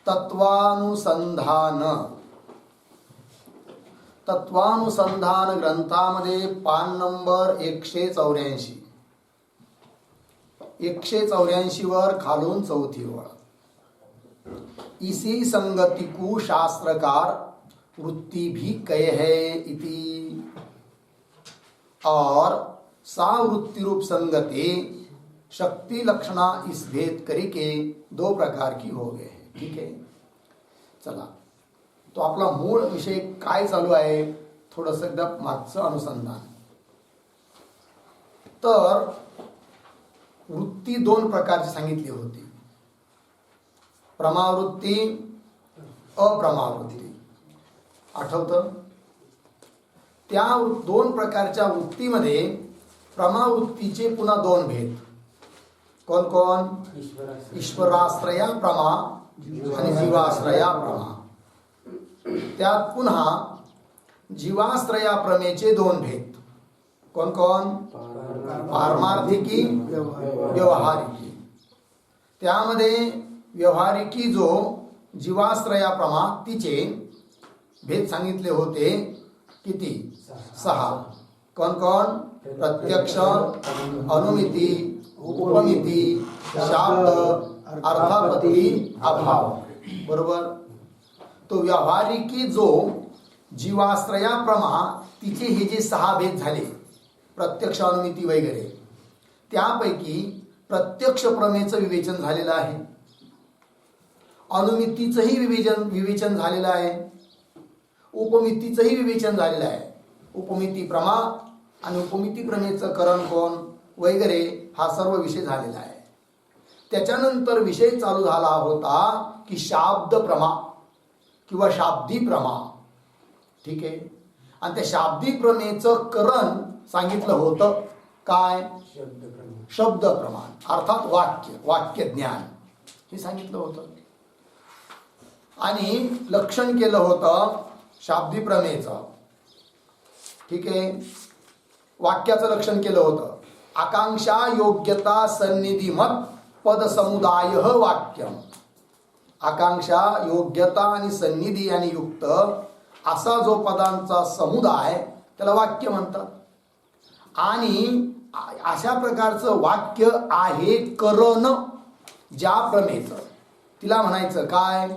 तत्वानुसंधान ग्रंथामध्ये पान नंबर 184 वर खालून चौथी ओळ. इसी संगति को शास्त्रकार वृत्ति भी कहे है इति, और सा वृत्ति रूप संगति शक्ति लक्षणा इस भेद करी के 2 प्रकार की हो गए. ठीक आहे, चला तो आपला मूळ विषय काय चालू आहे थोडंसं एकदा मागचं अनुसंधान. तर वृत्ती 2 प्रकारची सांगितली होती, प्रमावृत्ती, अप्रमावृत्ती. आठवतं? त्या 2 प्रकारच्या वृत्तीमध्ये प्रमावृत्तीचे पुन्हा 2 भेद. कोण कोण? ईश्वराश्रया प्रमा आणि जीवाश्रया प्रमा. त्यात पुन्हा जीवाश्रया प्रमेचे 2 भेद. कोण कोण? पारमार्थिकी, व्यवहारिकी. त्यामध्ये व्यवहारिकी जो जीवाश्रया प्रमा तिचे भेद सांगितले होते किती? 6. कोण कोण? प्रत्यक्ष, अनुमिती, उपमिती, शाब्द, अर्थापत्ती, अभाव. बरोबर. तो व्यावहारिकी जो जीवाश्रया प्रमा तिचे हे जे 6 भेद झाले, प्रत्यक्ष, अनुमिती वगैरे, त्यापैकी प्रत्यक्ष प्रमेचं विवेचन झालेलं आहे, अनुमितीचंही विवेचन झालेलं आहे, उपमितीचंही विवेचन झालेलं आहे. उपमिती प्रमा आणि उपमिती प्रमेचं करण कोण वगैरे हा सर्व विषय झालेला आहे. त्याच्यानंतर विषय चालू झाला होता की शाब्द प्रमा किंवा शाब्दी प्रमा. ठीक आहे. आणि त्या शाब्दी प्रमेचं करण सांगितलं होतं काय? शब्द प्रमाण, अर्थात वाक्य ज्ञान हे सांगितलं होतं. आणि लक्षण केलं होतं शाब्दी प्रमेचं. ठीक आहे. वाक्याचं लक्षण केलं होतं. आकांक्षा योग्यता सन्निधी मत पद समुदाय वाक्यम. आकांक्षा, योग्यता आणि सन्निधी आणि युक्त असा जो पदांचा समुदाय त्याला वाक्य म्हणतात. आणि अशा प्रकारचं वाक्य आहे करण ज्या प्रमेचं, तिला म्हणायचं काय?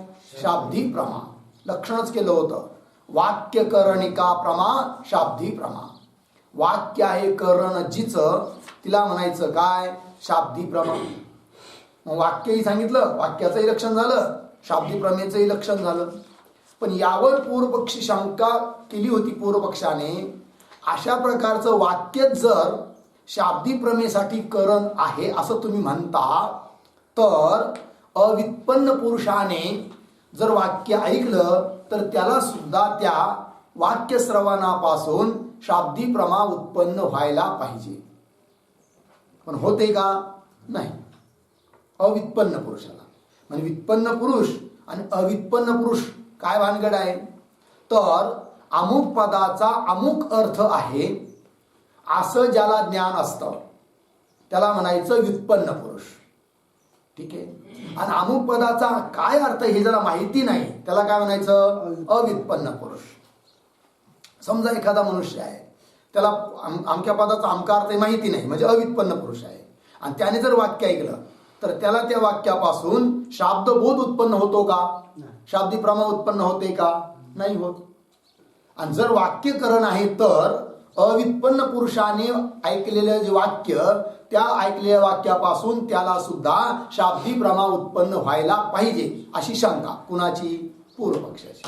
शाब्दी प्रमा. लक्षणच केलं होतं. वाक्यकरणिका प्रमा, शाब्दी प्रमा. वाक्य आहे करण जिचं, तिला म्हणायचं काय? शाब्दी प्रमा. मग वाक्यही सांगितलं, वाक्याचंही लक्षण झालं, शाब्दी प्रमेचंही लक्षण झालं. पण यावर पूर्वपक्षी शंका केली होती पूर्वपक्षाने. अशा प्रकारचं वाक्य जर शाब्दी प्रमेसाठी करण आहे असं तुम्ही म्हणता, तर अव्युत्पन्न पुरुषाने जर वाक्य ऐकलं तर त्याला सुद्धा त्या वाक्य श्रवणापासून शाब्दी प्रमा उत्पन्न व्हायला पाहिजे. पण होते का? नाही. अव्युत्पन्न पुरुषाला म्हणजे व्युत्पन्न पुरुष आणि अव्युत्पन्न पुरुष काय भानगड आहे? तर अमुक पदाचा अमुक अर्थ आहे असं ज्याला ज्ञान असतं त्याला म्हणायचं व्युत्पन्न पुरुष. ठीक आहे. आणि अमुक पदाचा काय अर्थ हे ज्याला माहिती नाही त्याला काय म्हणायचं? अव्युत्पन्न पुरुष. समजा एखादा मनुष्य आहे, त्याला अमक्या पदाचा अमका अर्थ माहिती नाही म्हणजे अव्युत्पन्न पुरुष आहे, आणि त्याने जर वाक्य ऐकलं तर त्याला त्या वाक्यापासून शाब्दबोध उत्पन्न होतो का? शाब्दी प्रमा उत्पन्न होते का? नाही होत. आणि जर वाक्यकरण आहे तर अव्युत्पन्न पुरुषाने ऐकलेलं जे वाक्य, त्या ऐकलेल्या वाक्यापासून त्याला सुद्धा शाब्दी प्रमा उत्पन्न व्हायला पाहिजे अशी शंका. कुणाची? पूर्वपक्षाची.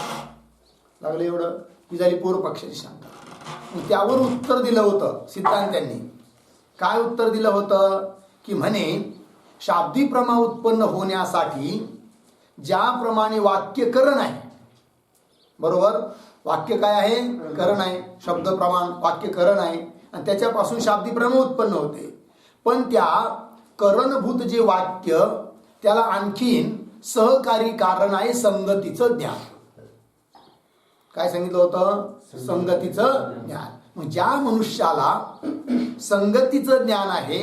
लागलं एवढं? ही झाली पूर्वपक्षाची शंका. त्यावर उत्तर दिलं होतं सिद्धांत्यांनी. काय उत्तर दिलं होतं? की म्हणे शाब्दी प्रमा उत्पन्न होण्यासाठी ज्याप्रमाणे वाक्यकरण आहे, बरोबर, वाक्य काय आहे? करण आहे. शब्द प्रमाण वाक्यकरण आहे आणि त्याच्यापासून शाब्दी प्रमा उत्पन्न होते. पण त्या करणभूत जे वाक्य त्याला आणखीन सहकारी कारण आहे संगतीचं ज्ञान. काय सांगितलं होतं? संगतीचं ज्ञान. मग ज्या मनुष्याला संगतीचं ज्ञान आहे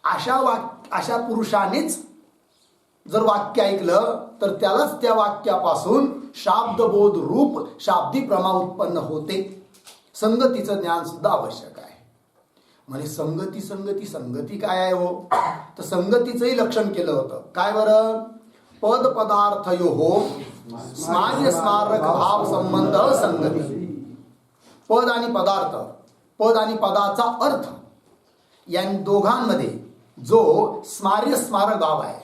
अशा पुरुषानेच जर वाक्य ऐकलं तर त्यालाच त्या वाक्यापासून शाब्दबोध रूप शाब्दी प्रमा उत्पन्न होते. संगतीचं ज्ञान सुद्धा आवश्यक आहे. म्हणजे संगती संगती संगती काय आहे हो, तर संगतीचंही लक्षण केलं होतं. काय बरं, पद पदार्थ यो हो स्मार्य स्मारक भाव संबंध संगती. पद आणि पदार्थ, पद आणि पदाचा अर्थ या दोघांमध्ये जो स्मार्य स्मारक भाव आहे,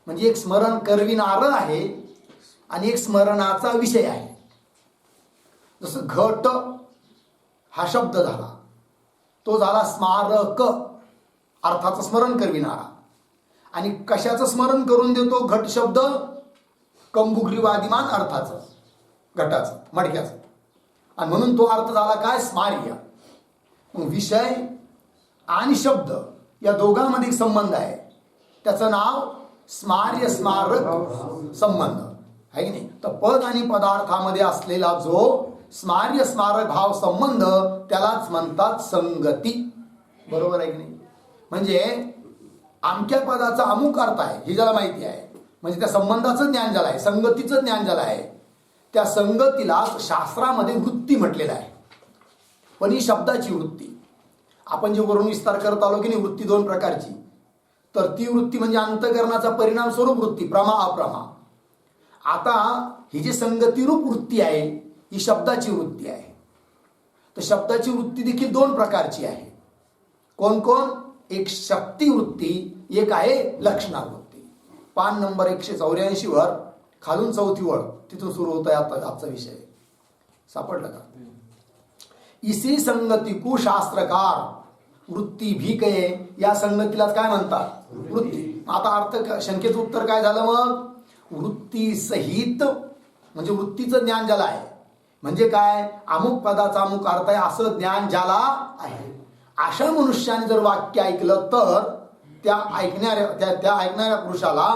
म्हणजे एक स्मरण करविणारं आहे आणि एक स्मरणाचा विषय आहे. जसं घट हा शब्द झाला, तो झाला स्मारक, अर्थाचं स्मरण करविणारा. आणि कशाचं स्मरण करून देतो घट शब्द, कंबुग्रीवादिमान अर्थाचं, घटाचं, मडक्याचं. आणि म्हणून तो अर्थ झाला काय, स्मार्य. मग विषय आणि शब्द या दोघांमध्ये संबंध आहे, त्याचं नाव स्मार्य स्मारक संबंध आहे की नाही. तर पद आणि पदार्थामध्ये असलेला जो स्मार्य स्मारक भाव संबंध त्यालाच म्हणतात संगती. बरोबर आहे की नाही. म्हणजे अमक्या पदाचा अमुक अर्थ आहे हे ज्याला माहिती आहे, म्हणजे त्या संबंधाचं ज्ञान झालं आहे, संगतीचं ज्ञान झालं आहे, त्या संगतीला शास्त्रामध्ये वृत्ती म्हटलेलं आहे. पण ही शब्दाची वृत्ती आपण जे वरून विस्तार करत आलो की नाही, वृत्ती दोन प्रकारची. तर ती वृत्ती म्हणजे अंतःकरणाचा परिणाम स्वरूप वृत्ती, प्रमा अप्रमा. आता ही जी संगतीरूप वृत्ती आहे ही शब्दाची वृत्ती आहे. तर शब्दाची वृत्ती देखील दोन प्रकारची आहे. कोण कोण, एक शक्ती वृत्ती, एक आहे लक्षणावृत्ती. पान नंबर 184 वर खालून चौथी वळ, तिथून सुरू होत आहे आता आजचा विषय. सापडलं का. इसी संगती को शास्त्रकार वृत्ती भी कहे, या संगतीलाच काय म्हणतात, वृत्ती. आता अर्थ शंकेचं उत्तर काय झालं मग, वृत्ती सहित, म्हणजे वृत्तीचं ज्ञान ज्याला आहे, म्हणजे काय, अमुक पदाचा अमुक अर्थ आहे असं ज्ञान ज्याला आहे, अशा मनुष्याने जर वाक्य ऐकलं तर त्या ऐकणाऱ्या पुरुषाला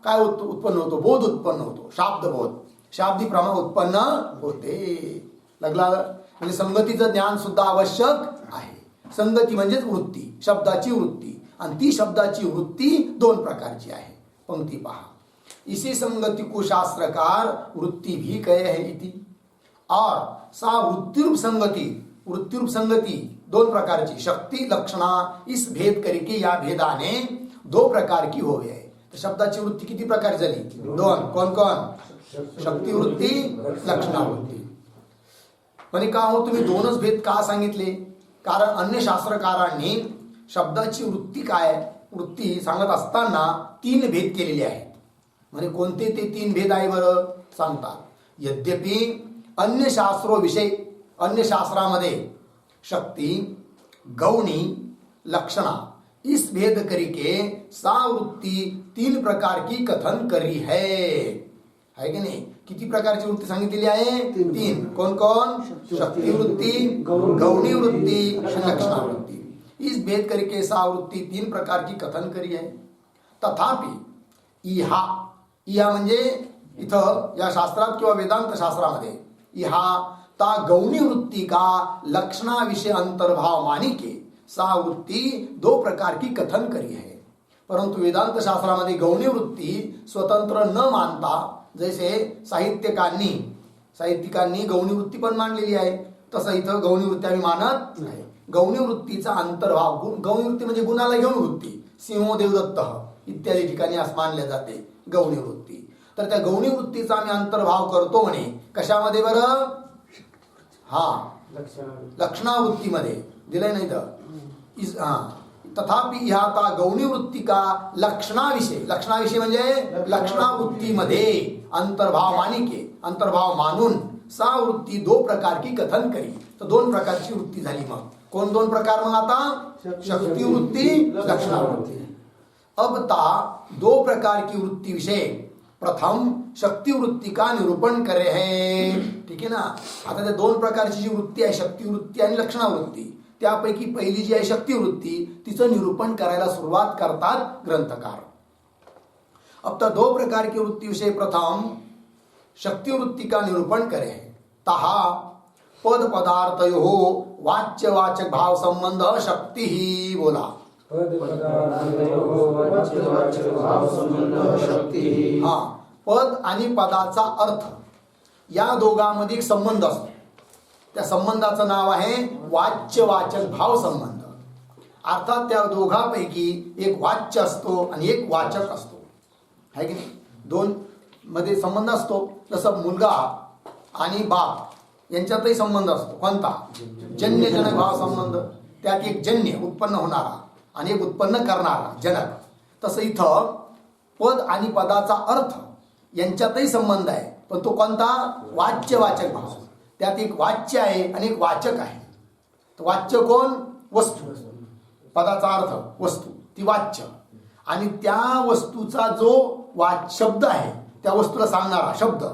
काय उत्पन्न होतो, बोध उत्पन्न होतो, शाब्दबोध, शाब्दी प्रमा उत्पन्न होते. लागला. म्हणजे संगतीचं ज्ञान सुद्धा आवश्यक आहे. संगती म्हणजेच वृत्ती, शब्दाची वृत्ती. आणि ती शब्दाची वृत्ती दोन प्रकारची आहे. पंक्ती पहा, इसी संगति को शास्त्रकार वृत्ती भी कहे है इति. और सा वृत्तिरूप संगति, वृत्तिरूप संगति दोन प्रकारची, शक्ती लक्षणा, इस भेद करके या भेदाने दो प्रकार की हो गए. तर शब्दाची वृत्ती किती प्रकार झाली, दोन. कोण कोण, शक्ती वृत्ती, लक्षणा वृत्ती. म्हणजे का हो तुम्ही दोनच भेद का सांगितले, कारण अन्य शास्त्रकारांनी शब्दाची वृत्ती काय, वृत्ती सांगत असताना तीन भेद केलेले आहेत. म्हणजे कोणते ते तीन भेद आहे बरं, सांगतात. यद्यपि अन्य शास्त्रोविषय, अन्य शास्त्रामध्ये शक्ती, गौणी, लक्षणा इस भेद करके सा वृत्ती तीन प्रकार की कथन करी है की नाही. किती प्रकारची वृत्ती सांगितलेली आहे, तीन. कोण कोण, शक्ती वृत्ती, गौणी वृत्ती आणि लक्षणा वृत्ती. इस भेद करके सा वृत्ती तीन प्रकार की कथन करी है. तथापि इहा, इहा म्हणजे इथं या शास्त्रात किंवा वेदांत शास्त्रामध्ये इहा ता गौणी वृत्ती का लक्षणा विषय अंतर्भाव मानिके सा वृत्ती दो प्रकार की कथन करी है. परंतु वेदांत शास्त्रामध्ये गौणी वृत्ती स्वतंत्र न मानता, जैसे साहित्यिकांनी गौणी वृत्ती पण मांडलेली आहे, तसं इथं गौणी वृत्ती आम्ही मानत नाही. गौणी वृत्तीचा अंतर्भाव, गौणी वृत्ती म्हणजे गुणाला घेऊन वृत्ती, सिंहो देवदत्त इत्यादी ठिकाणी असं मानले जाते गौणी वृत्ती. तर त्या गौणी वृत्तीचा आम्ही अंतर्भाव करतो म्हणे कशामध्ये बरं, हा लक्षणावृत्तीमध्ये दिलंय नाही तर. तथापि ह्या गौणी वृत्ती का लक्षणाविषयी, लक्षणाविषयी म्हणजे लक्षणावृत्तीमध्ये अंतर्भाव मानिके, अंतर्भाव मानून सा वृत्ती दो प्रकार की कथन करी. तर दोन प्रकारची वृत्ती झाली. मग कोण दोन प्रकार, मग आता शक्ती वृत्ती, लक्षणावृत्ती. अब ता दो प्रकार की वृत्ती विषय प्रथम शक्ती वृत्ती का निरूपण करे है. ठीक आहे ना. आता त्या दोन प्रकारची जी वृत्ती आहे, शक्ती वृत्ती आणि लक्षणावृत्ती, त्यापैकी पहिली जी आहे शक्ती वृत्ती, तिचं निरूपण करायला सुरुवात करतात ग्रंथकार. अब तो दो प्रकार की वृत्ती विषय प्रथम शक्ति वृत्ति का निरूपण करे. तहा पद पदार्थ हो वाच्य वाचक भाव संबंध शक्ति ही बोला. हा, पद आणि पदाचा अर्थ या दोघांमध्ये एक संबंध असतो. त्या संबंधाचं नाव आहे वाच्य-वाचक भाव संबंध. अर्थात त्या दोघांपैकी एक वाच्य असतो आणि एक वाचक असतो, आहे की नाही. दोन मध्ये संबंध असतो. जसं मुलगा आणि बाप यांच्यातही संबंध असतो. कोणता? जन्यजनक भाव संबंध. त्यात एक जन्य उत्पन्न होणारा आणि एक उत्पन्न करणारा जनक. तसं इथं पद आणि पदाचा अर्थ यांच्यातही संबंध आहे, पण तो कोणता? वाच्य-वाचक भाव. त्यात एक वाच्य आहे आणि एक वाचक आहे. तर वाच्य कोण? वस्तू. पदाचा अर्थ वस्तू, ती वाच्य. आणि त्या वस्तूचा जो शब्द आहे, त्या वस्तूला सांगणारा शब्द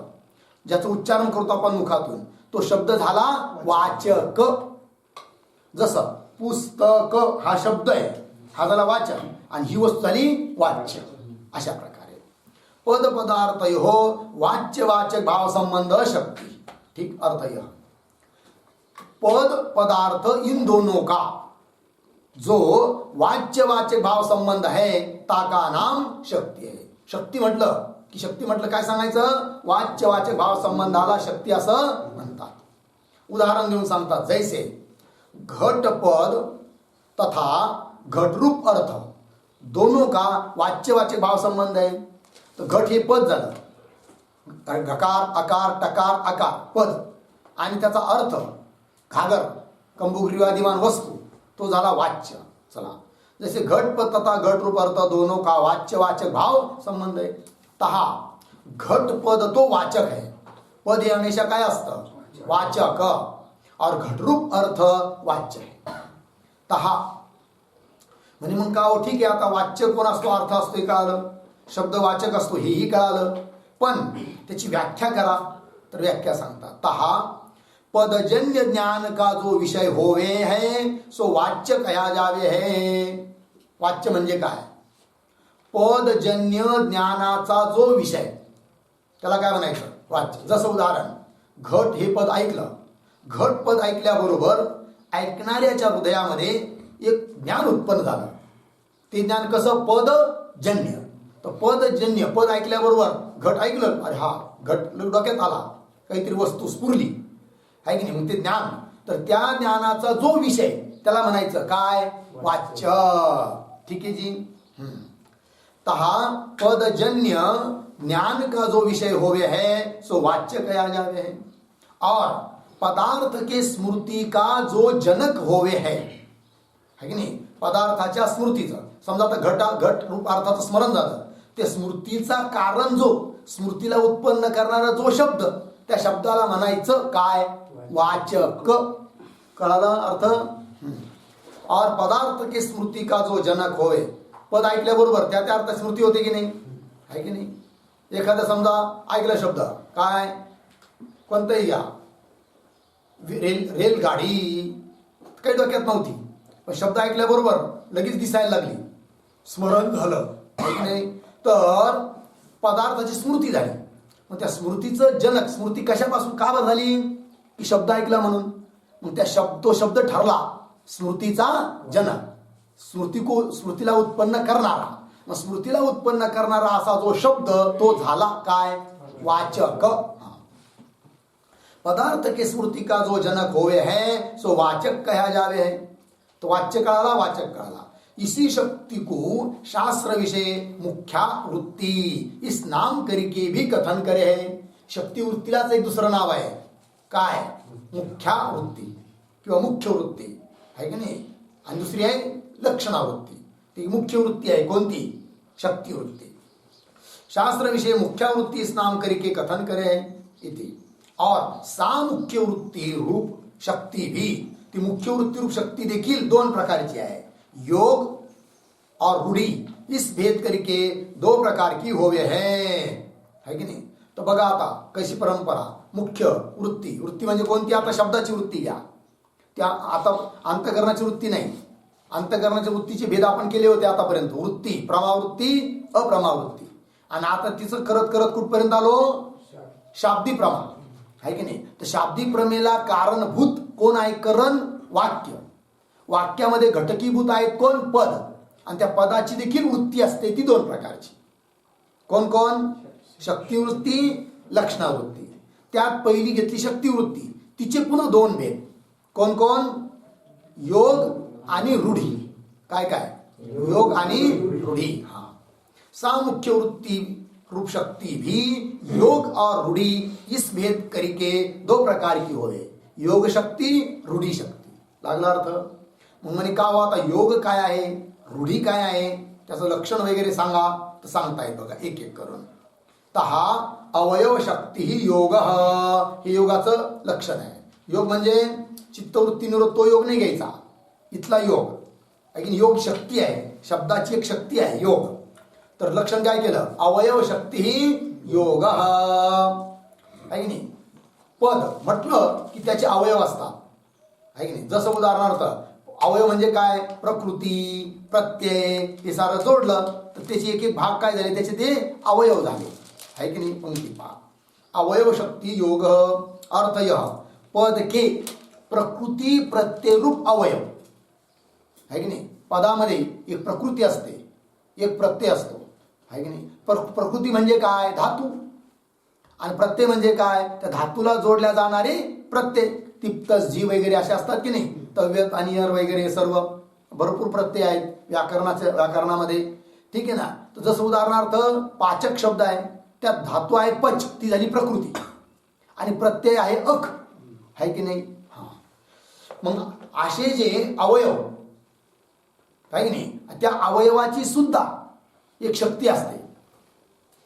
ज्याचं उच्चारण करतो आपण मुखातून, तो शब्द झाला वाचक. जसं पुस्तक हा शब्द आहे, हा झाला वाचक, आणि ही वस्तू झाली वाच्य. अशा प्रकारे पद पदार्थ हो वाच्य-वाचक भाव संबंध शक्ती. ठीक, अर्थ यह पद पदार्थ इन दोनों का जो वाच्य-वाचक भाव संबंध है ताका नाम शक्ती आहे. शक्ती म्हटलं की शक्ती म्हटलं काय सांगायचं? वाच्य-वाचक भाव संबंधाला शक्ती असं म्हणतात. उदाहरण देऊन सांगतात. जैसे घटपद तथा घटरूप अर्थ दोनों का वाच्य-वाचक भाव संबंध आहे. तर घट हे पद झालं, घकार अकार टकार आकार पद, आणि त्याचा अर्थ घागर कंबुग्रीवादिमान वस्तू, तो झाला वाच्य. चला, जैसे घटपद तथा घटरूप अर्थ दोनों का वाच्य-वाचक भाव संबंध आहे. तहा घटपद तो वाचक है. पद हे हमेशा काय असतं? वाचक. और घटरूप अर्थ वाच्य है. तहा म्हणजे मग का हो, ठीक आहे, आता वाच्य कोण असतो, अर्थ असतो हे कळालं, शब्द वाचक असतो हेही कळालं, पण त्याची व्याख्या करा. तर व्याख्या सांगतात. तहा पदजन्य ज्ञान का जो विषय होवे है सो वाच्य कहा जावे है. वाच्य म्हणजे काय? पदजन्य ज्ञानाचा जो विषय, त्याला काय म्हणायचं? वाच्य. जसं उदाहरण, घट हे पद ऐकलं, घट पद ऐकल्याबरोबर ऐकणाऱ्याच्या हृदयामध्ये एक ज्ञान उत्पन्न झालं. ते ज्ञान कसं? पदजन्य. तर पदजन्य, पद ऐकल्याबरोबर घट ऐकलं, अरे हा घट डोक्यात आला, काहीतरी वस्तू स्फुरली, आहे की नाही, मग ते ज्ञान. तर त्या ज्ञानाचा जो विषय त्याला म्हणायचं काय? वाच्य. ठीक आहे जी. तहा पदजन्य ज्ञान का जो विषय होवे है सो वाच्य कहा जावे है. और पदार्थ के स्मृति का जो जनक होवे है की नाही, पदार्थाच्या स्मृतीचं. समजा आता घट रूप अर्थाचं स्मरण झालं, ते स्मृतीचा कारण जो स्मृतीला उत्पन्न करणारा जो शब्द, त्या शब्दाला म्हणायचं काय? वाचक. कळाला अर्थ? और पदार्थ के स्मृती का जो जनक होय, पद ऐकल्याबरोबर त्या अर्थ स्मृती होते की नाही, आहे की नाही. एखादा समजा ऐकला शब्द काय, कोणतंही घ्या, रेलगाडी, काही डोक्यात नव्हती, पण शब्द ऐकल्याबरोबर लगेच दिसायला लागली, स्मरण झालं, आहे की नाही. तर पदार्थाची स्मृती झाली. मग त्या स्मृतीचं जनक, स्मृती कशापासून का बरं झाली? की शब्द ऐकला म्हणून. मग त्या तो शब्द ठरला स्मृतीचा जनक, स्मृतीला उत्पन्न करणारा. मग स्मृतीला उत्पन्न करणारा असा जो शब्द, तो झाला काय? वाचक. पदार्थ के स्मृति का जो जनक होवे है सो वाचक कहा जावे है. तो वाच्य कळाला, वाचक कळाला. इसी शक्ति को शास्त्र विषय मुख्या वृत्ती इस नाम करके भी कथन करे है. शक्ती वृत्तीलाच एक दुसरं नाव आहे काय? मुख्या वृत्ती किंवा मुख्य वृत्ती, आहे की नाही. आणि दुसरी आहे लक्षणावृत्ती. ती मुख्य वृत्ती आहे कोणती? शक्ती वृत्ती. शास्त्र विषय मुख्या वृत्ती इस नाम करके कथन करे है इति. और सा मुख्य वृत्ती रूप शक्ती भी, ती मुख्य वृत्ती रूप शक्ती देखील दोन प्रकारची आहे. योग और रूढ़ी इस भेद करके दो प्रकार की होवे है की नाही. तर बघा आता कशी परंपरा. मुख्य वृत्ती, वृत्ती म्हणजे कोणती? आता शब्दाची वृत्ती घ्या, त्या आता अंतकरणाची वृत्ती नाही. अंतकरणाच्या वृत्तीचे भेद आपण केले होते आतापर्यंत. वृत्ती, प्रमावृत्ती, अप्रमावृत्ती. आणि आता तिचं करत करत कुठपर्यंत आलो? शाब्दी प्रमा, आहे की नाही. तर शाब्दी प्रमेला कारणभूत कोण आहे? करण, वाक्य. वाक्यामध्ये घटकीभूत आहेत कोण? पद. आणि त्या पदाची देखील वृत्ती असते ती दोन प्रकारची. कोण कोण? शक्तिवृत्ती, लक्षणावृत्ती. त्यात पहिली घेतली शक्तिवृत्ती, तिचे पुन्हा दोन भेद. कोण कोण? योग आणि रूढी. काय काय? योग आणि रूढ़ी. हाँ, सामुख्य वृत्ति रूप शक्ति भी योग और रूढ़ी इस भेद करके दो प्रकार की होवे. योग शक्ती, रूढी शक्ती. लागला अर्थ? मग म्हणे का आता योग काय आहे, रूढी काय आहे, त्याचं लक्षण वगैरे सांगा. तर सांगतायत बघा एक एक करून. तर हा अवयव शक्ती ही योग, हे योगाचं लक्षण आहे. योग म्हणजे चित्तवृत्ती निरोध, तो योग नाही घ्यायचा इथला योग. योग शक्ती आहे, शब्दाची एक शक्ती आहे योग. तर लक्षण काय केलं? अवयव शक्ती ही योग आहे की नाही. पद म्हटलं की त्याचे अवयव असतात आहे की नाही. जसं उदाहरणार्थ अवयव म्हणजे काय? प्रकृती, प्रत्यय, हे सारं जोडलं तर त्याचे एक एक भाग काय झाले, त्याचे ते अवयव झाले आहे की नाही. पंक्ती पहा. अवयव शक्ती योग अर्थ यह पद के प्रकृती प्रत्यय रूप अवयव आहे की नाही. पदामध्ये एक प्रकृती असते, एक प्रत्यय असतो आहे की नाही. प्रकृती म्हणजे काय? धातू. आणि प्रत्यय म्हणजे काय? त्या धातूला जोडल्या जाणारे प्रत्यय. तिप्त, जी वगैरे असे असतात की नाही. तव्यत, अनियर वगैरे सर्व भरपूर प्रत्यय आहेत व्याकरणामध्ये. ठीक आहे ना. तर जसं उदाहरणार्थ पाचक शब्द आहे, त्यात धातू आहे पच, ती झाली प्रकृती, आणि प्रत्यय आहे अख आहे की नाही. हा, मग असे जे अवयव काही नाही, त्या अवयवाची सुद्धा एक शक्ती असते.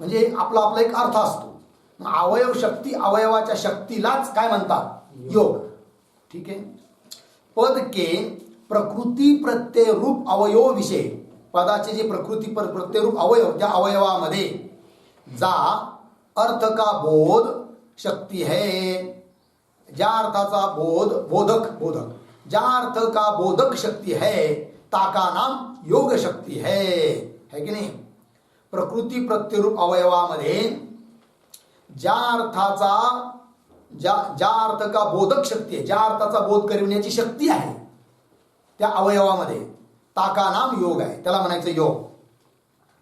म्हणजे आपला आपला एक अर्थ असतो. अवयव शक्ती, अवयवाच्या शक्तीलाच काय म्हणतात? योग. ठीक आहे. पद के प्रकृती प्रत्यय रूप अवयव विषय, पदाचे जे प्रकृती प्रत्यय रूप अवयव, त्या अवयवामध्ये जा अर्थ का बोध शक्ती है, ज्या अर्थाचा बोधक ज्या अर्थ का बोधक शक्ती है ताका नाम योग शक्ती है की नाही. प्रकृती प्रत्यय रूप अवयवामध्ये ज्या अर्थ का बोधक शक्ती आहे, ज्या अर्थाचा बोध करविण्याची शक्ती आहे त्या अवयवामध्ये, ताका नाम योग आहे, त्याला म्हणायचं योग.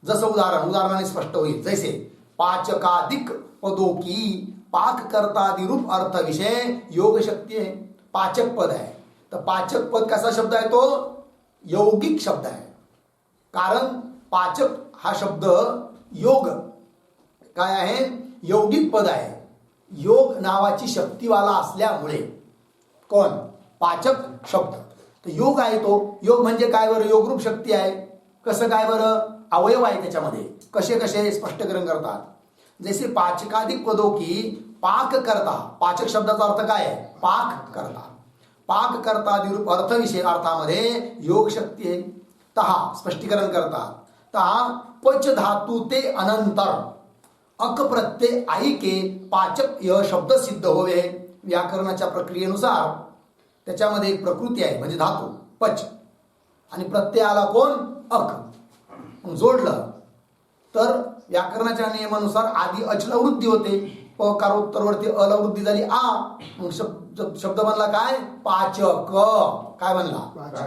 जसं उदाहरणाने स्पष्ट होईल. जैसे पाचकाधिक पदों की पाक करतादि रूप अर्थ विषय योग शक्ती आहे. पाचक पद आहे, तर पाचक पद कसा शब्द आहे? तो यौगिक शब्द आहे. कारण पाचक हा शब्द योग काय आहे? यौगिक पद आहे. योग नावाची शक्तीवाला असल्यामुळे कोण? पाचक शब्द. तर योग आहे तो. योग म्हणजे काय बरं? योगरूप शक्ती आहे. कसं काय बरं? अवयव आहे त्याच्यामध्ये. कसे कसे स्पष्टीकरण करतात. जैसे पाचकाधिक पदों की पाक करता, पाचक शब्दाचा अर्थ काय आहे? पाक करता. पाक करता रूप अर्थ विषय अर्थामध्ये योग शक्ती आहे. तहा स्पष्टीकरण करतात. तहा पच धातू ते अनंतर अक प्रत्यय आई के पाचक यह शब्द सिद्ध होवे. व्याकरणाच्या प्रक्रियेनुसार त्याच्यामध्ये एक प्रकृती आहे म्हणजे धातू पच, आणि प्रत्यय आला कोण? अक. मग जोडलं तर व्याकरणाच्या नियमानुसार आधी अचला वृद्धी होते, प कारोत्तरवरती अला वृद्धी झाली आ. मग शब्द बनला काय? पाचक. काय बनला?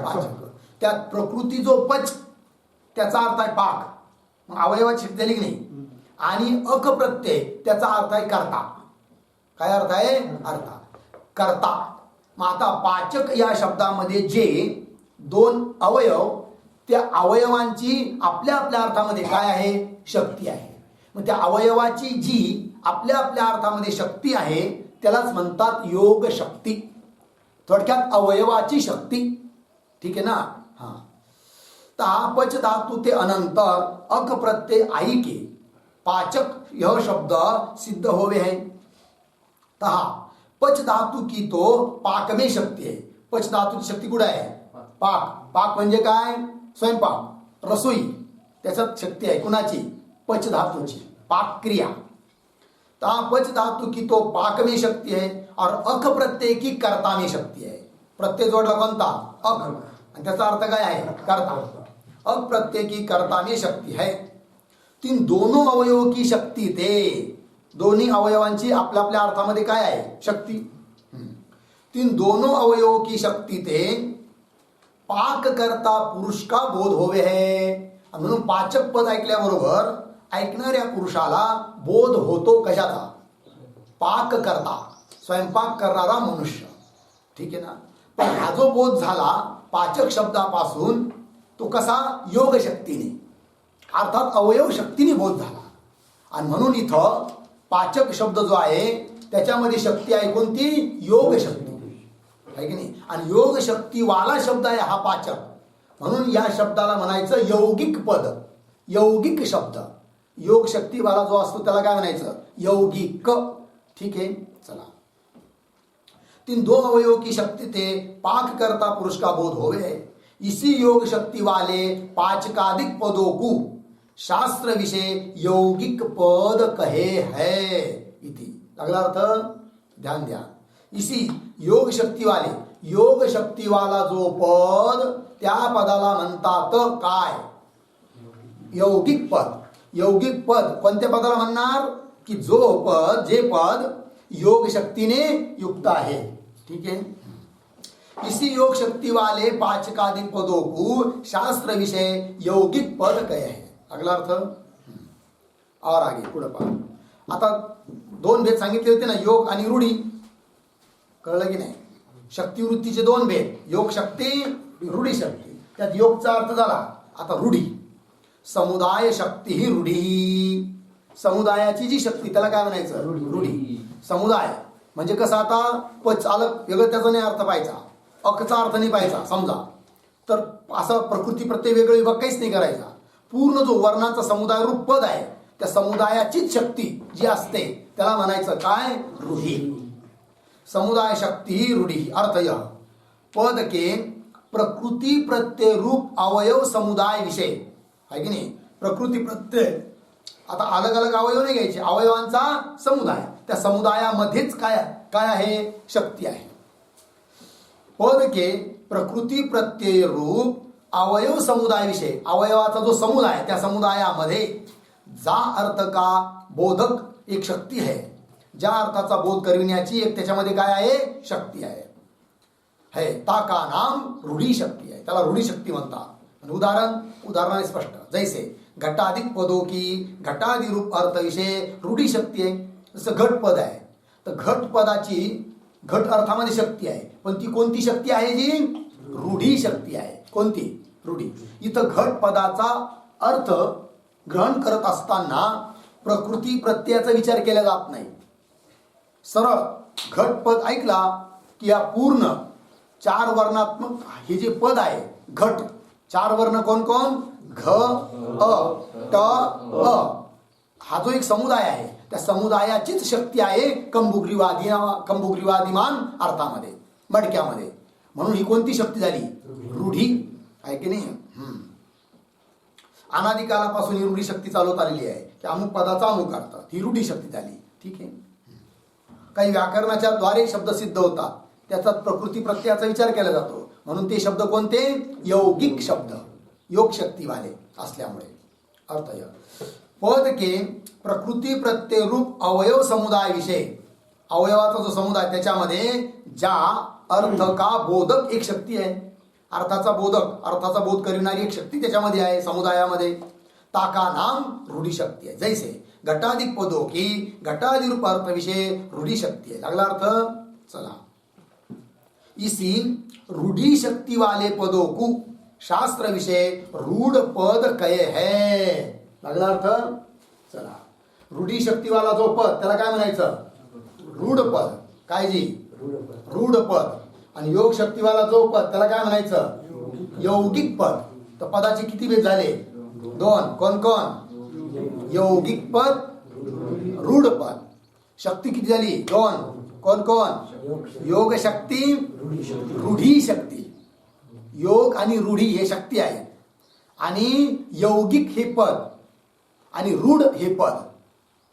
पाचक. त्यात प्रकृती जो पच त्याचा अर्थ आहे पाक, मग अवयवाची शक्ती झाली की नाही. आणि अक प्रत्यय त्याचा अर्थ आहे करता. काय अर्थ आहे? अर्था करता. मग आता पाचक या शब्दामध्ये जे दोन अवयव, त्या अवयवांची आपल्या आपल्या अर्थामध्ये काय आहे? शक्ती आहे. मग त्या अवयवाची जी आपल्या आपल्या अर्थामध्ये शक्ती आहे त्यालाच म्हणतात योग शक्ती. थोडक्यात अवयवाची शक्ती. ठीक आहे ना. हा. पच धातु ते अनंतर अक प्रत्यय आई के पाचक यह शब्द सिद्ध होवे है. तहा पच धातु की तो पाक में शक्ती आहे. पच धातूची शक्ती कुठे आहे? पाक. पाक म्हणजे काय? स्वयंपाक, रसोई, त्याच्यात शक्ती आहे. कुणाची? पच धातूची. पाक क्रिया. पच धातु की तो पाक में शक्ती है और अख प्रत्यय की कर्ता में शक्ती है. प्रत्यय जोडला कोणता? अख, आणि त्याचा अर्थ काय आहे? कर्ता. अख प्रत्यय की कर्ता में शक्ती है. तीन दोनों अवयवों की शक्ती ते, दोन्ही अवयवांची आपल्या आपल्या अर्थामध्ये काय आहे? शक्ती. तीन दोनों अवयवों की शक्ती ते पाक करता पुरुष का बोध होवे है. म्हणून पाचक पद ऐकल्याबरोबर ऐकणाऱ्या पुरुषाला बोध होतो कशाचा? पाक करता, स्वयंपाक करणारा मनुष्य. ठीक आहे ना. पण हा जो बोध झाला पाचक शब्दापासून तो कसा? योग शक्तीने, अर्थात अवयव शक्तीने बोध झाला. आणि म्हणून इथं पाचक शब्द जो आहे त्याच्यामध्ये शक्ती आहे कोणती? योग शक्ती आहे की नाही. आणि योग शक्ती वाला शब्द आहे हा पाचक. म्हणून या शब्दाला म्हणायचं यौगिक पद. यौगिक शब्द, योग शक्ती वाला जो असतो त्याला काय म्हणायचं? यौगिक. ठीक है. चला, तीन दो अवयव की शक्ति थे पाक करता पुरुष का बोध होवे. इसी योग शक्ति वाले पाचकादिक पदों को शास्त्र विषय यौगिक पद कहे है इति. लागला अर्थ? ध्यान द्या. इसी योग शक्ती वाले, योग शक्ती वाला जो पद त्या पदाला म्हणतात काय? यौगिक पद. यौगिक पद कोणत्या पदाला म्हणणार? की जो पद, जे पद योग शक्तीने युक्त आहे. ठीक है. इसी योग शक्ति वाले पाचकादिक पदों को शास्त्र विषय यौगिक पद कहे है. अगला अर्थ और आगे पुढे पहा. आता दोन भेद सांगितले होते ना, योग आणि रूढी. कळलं की नाही? शक्तिवृत्तीचे दोन भेद, योग शक्ती, रूढी शक्ती. त्यात योगचा अर्थ झाला. आता रूढी, समुदाय शक्ती ही रूढी. समुदायाची जी शक्ती त्याला काय म्हणायचं? रूढी. समुदाय म्हणजे कसं? आता चालक वेगळं त्याचा नाही अर्थ पाहायचा, अकचा अर्थ नाही पाहायचा. समजा तर असं प्रकृती प्रत्यय वेगळं विभाग काहीच नाही करायचा. पूर्ण जो वर्णांचा समुदाय रूप पद आहे त्या समुदायाचीच शक्ती जी असते त्याला म्हणायचं काय? रूढी. समुदाय शक्ती ही रूढी. अर्थ यह पद के प्रकृति प्रत्यय रूप अवयव समुदाय विषय है की नाही. प्रकृती प्रत्यय, आता अलग अलग अवयव नाही घ्यायचे, अवयवांचा समुदाय, त्या समुदायामध्येच काय काय आहे? शक्ती आहे. पद के प्रकृती प्रत्यय रूप अवयव समुदाय विषय, अवयवाचा जो समुदाय त्या समुदायामध्ये जा अर्थ का बोधक एक शक्ती आहे, ज्या अर्थाचा बोध करविण्याची एक त्याच्यामध्ये काय आहे? शक्ती आहे. ताका नाम रूढी शक्ती आहे, त्याला रूढी शक्ती म्हणतात. उदाहरणाने स्पष्ट. जैसे घटाधिक पदों की घटादि रूप अर्थ विषय रूढी शक्ती आहे. जसं घट पद आहे तर घट पदाची घट अर्थामध्ये शक्ती आहे, पण ती कोणती शक्ती आहे? जी रूढी शक्ती आहे. कोणती? रूढी. इथं घट पदाचा अर्थ ग्रहण करत असताना प्रकृती प्रत्ययाचा विचार केला जात नाही. सरळ घट पद ऐकला की या पूर्ण चार वर्णात्मक हे जे पद आहे घट, चार वर्ण कोण कोण? घ, अ, ट, अ. हा जो एक समुदाय आहे त्या समुदायाचीच शक्ती आहे कंबुग्रीवादिमान अर्थामध्ये, मडक्यामध्ये. म्हणून ही कोणती शक्ती झाली? रूढी आहे की नाही. अनादिकालापासून ही रूढी शक्ती चालवत आलेली आहे की अमुक पदाचा अमुक अर्थ, ही रूढी शक्ती झाली. ठीक आहे. काही व्याकरणाच्या द्वारे शब्द सिद्ध होतात, त्याचा प्रकृती प्रत्ययाचा विचार केला जातो. म्हणून ते शब्द कोणते? यौगिक शब्द, योग शक्ती वाले असल्यामुळे. अर्थ पद के प्रकृती प्रत्यय रूप अवयव समुदाय विषय, अवयवाचा जो समुदाय त्याच्यामध्ये ज्या अर्थ का बोधक एक शक्ती आहे, अर्थाचा बोधक, अर्थाचा बोध करणारी एक शक्ती त्याच्यामध्ये आहे समुदायामध्ये. ताका नाम रूढी शक्ती आहे. जैसे घटाधिक पदों की घटादि रूप अर्थ विषय रूढी शक्ती आहे. लागला अर्थ? चला. इसी रूढ़ी शक्ति वाले पदों को शास्त्र विषय रूढ़ पद कहे है. लागला अर्थ? चला. रूढ़ी शक्ती वाला जो पद त्याला काय म्हणायचं? रूढ पद. काय जी? रूढ पद. आणि योग शक्ती वाला जो पद त्याला काय म्हणायचं? यौगिक पद. तर पदाचे किती भेद झाले? दोन. कोण कोण? यौगिक पद, रूढ पद. शक्ती किती झाली? दोन. कोण कोण? योग शक्ती, रूढी शक्ती. योग आणि रूढी हे शक्ती आहेत आणि यौगिक हे पद आणि रूढ हे पद.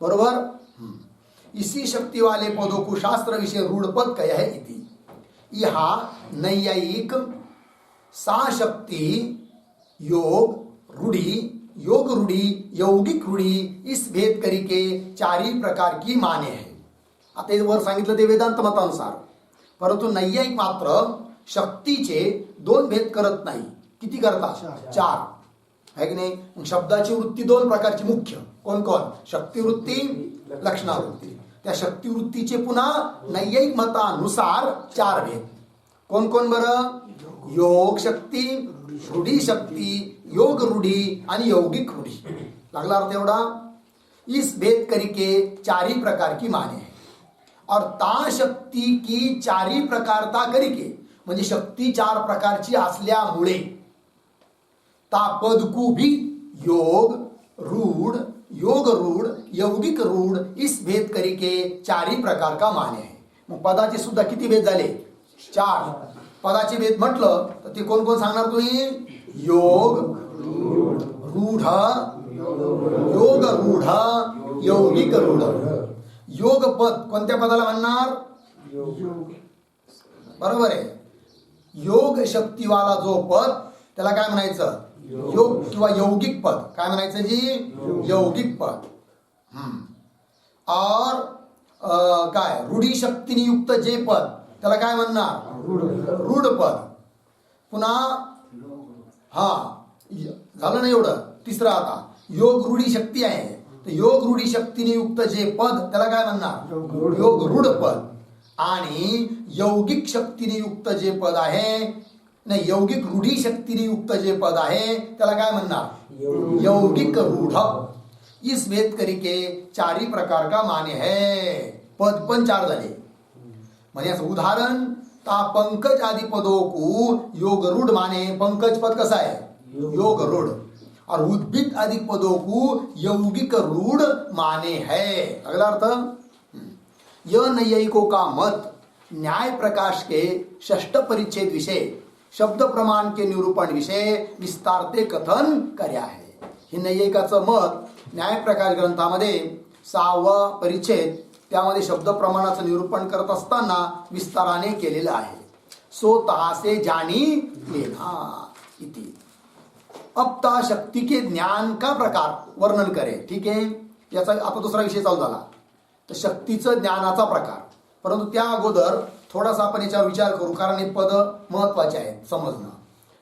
बरोबर. इसी शक्ति वाले पदों को शास्त्र विषय रूढ़ पद कहा है इति. यहाँ नैयायिक सा शक्ति योग रूढ़ी, योग रूढ़ी, यौगिक रूढ़ी इस भेद करी के चारही प्रकार की माने है. आता वर सांगितलं ते वेदांत मतानुसार, परंतु नैयायिक मात्र शक्तीचे 2 भेद करत नाही. किती करतात? 4. आहे की नाही? मग शब्दाची वृत्ती 2 प्रकारची मुख्य. कोण कोण? शक्तिवृत्ती, लक्षणावृत्ती. त्या शक्तिवृत्तीचे पुन्हा नैयायिक मतानुसार 4 भेद. कोण कोण बरं? योग शक्ति, रूढ़ी शक्ति, योग रूढ़ी आणि यौगिक रूढ़ी. लागला अर्थ एवढा? इस भेद करके 4 ही प्रकार की माने है. और ता शक्ती की 4 ही प्रकारता करके, म्हणजे शक्ती 4 प्रकारची असल्यामुळे ता पद को भी योग रूढ़, योग रूढ़, यौगिक रूढ़ इस भेद करके 4 ही प्रकार का माने है. मग पदाचे सुद्धा किती भेद झाले? 4. पदाचे भेद म्हटलं तर ते कोण कोण सांगणार तुम्ही? योग रूढ, योग रूढ, यौगिक रूढ. योग पद कोणत्या पदाला म्हणणार? बरोबर आहे. योग शक्तीवाला जो पद त्याला काय म्हणायचं? योग किंवा यौगिक पद. काय म्हणायचं जी? यौगिक पद. और काय रूढी शक्तीने युक्त जे पद त्याला काय म्हणणार? रूढ पद. पुन्हा झालं ना एवढं. तिसरं आता योग रूढी शक्ती आहे, तर योग रूढी शक्तीने युक्त जे पद त्याला काय म्हणणार? योग रूढ पद. आणि यौगिक शक्तीने युक्त जे पद आहे, नाही यौगिक रूढी शक्तीने युक्त जे पद आहे त्याला काय म्हणणार? यौगिक रूढ. इस भेद करके 4 ही प्रकार का माने है. पद पण 4 झाले. म्हणजे असं उदाहरण, ता पंकज आदि पदों को योग रूढ़ माने. पंकज पद कसा है? योग रूढ़. और उद्भिद आदि पदों को यौगिक रूढ़ माने है. अगला अर्थ, यह नैयायिकों का मत न्याय प्रकाश के 6 परिच्छेद विषय शब्द प्रमाण के निरूपण विषय विस्तारते कथन कर्या है. हे नैयायिकाचं मत न्याय प्रकाश ग्रंथामध्ये 6वा परिच्छेद त्यामध्ये शब्द प्रमाणाचं निरूपण करत असताना विस्ताराने केलेलं आहे. सो तहासे जानी लेना इति. अब ता शक्ती के ज्ञान का प्रकार वर्णन करे. ठीक आहे, याचा आता दुसरा विषय चालू झाला. तर शक्तीचं ज्ञानाचा प्रकार. परंतु त्या अगोदर थोडासा आपण याच्यावर विचार करू, कारण हे पद महत्वाचे आहेत समजणं.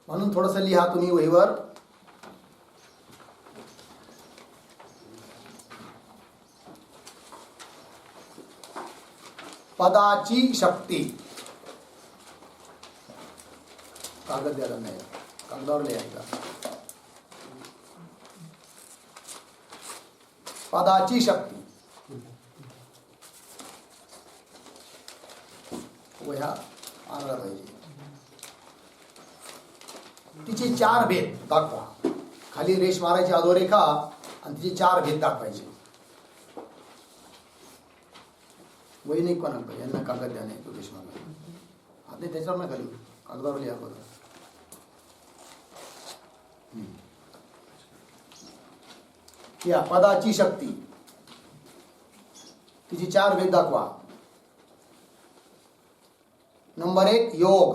म्हणून थोडंसं लिहा तुम्ही वहीवर. पदाची शक्ती. कागद द्यायला नाही, कागदावर लिहायचा. पदाची शक्ती. वह्या आणला पाहिजे. तिचे 4 भेद दाखवा. खाली रेष मारायची अधोरेखा आणि तिचे 4 भेद दाखवायचे. वैनिक पण यांना कागद द्या. नाही तो रेष मारला आता त्याच्यावर ना खाली कागदावर लिहा बघा. या पदाची शक्ती, तिची 4 भेद दाखवा. नंबर 1 योग.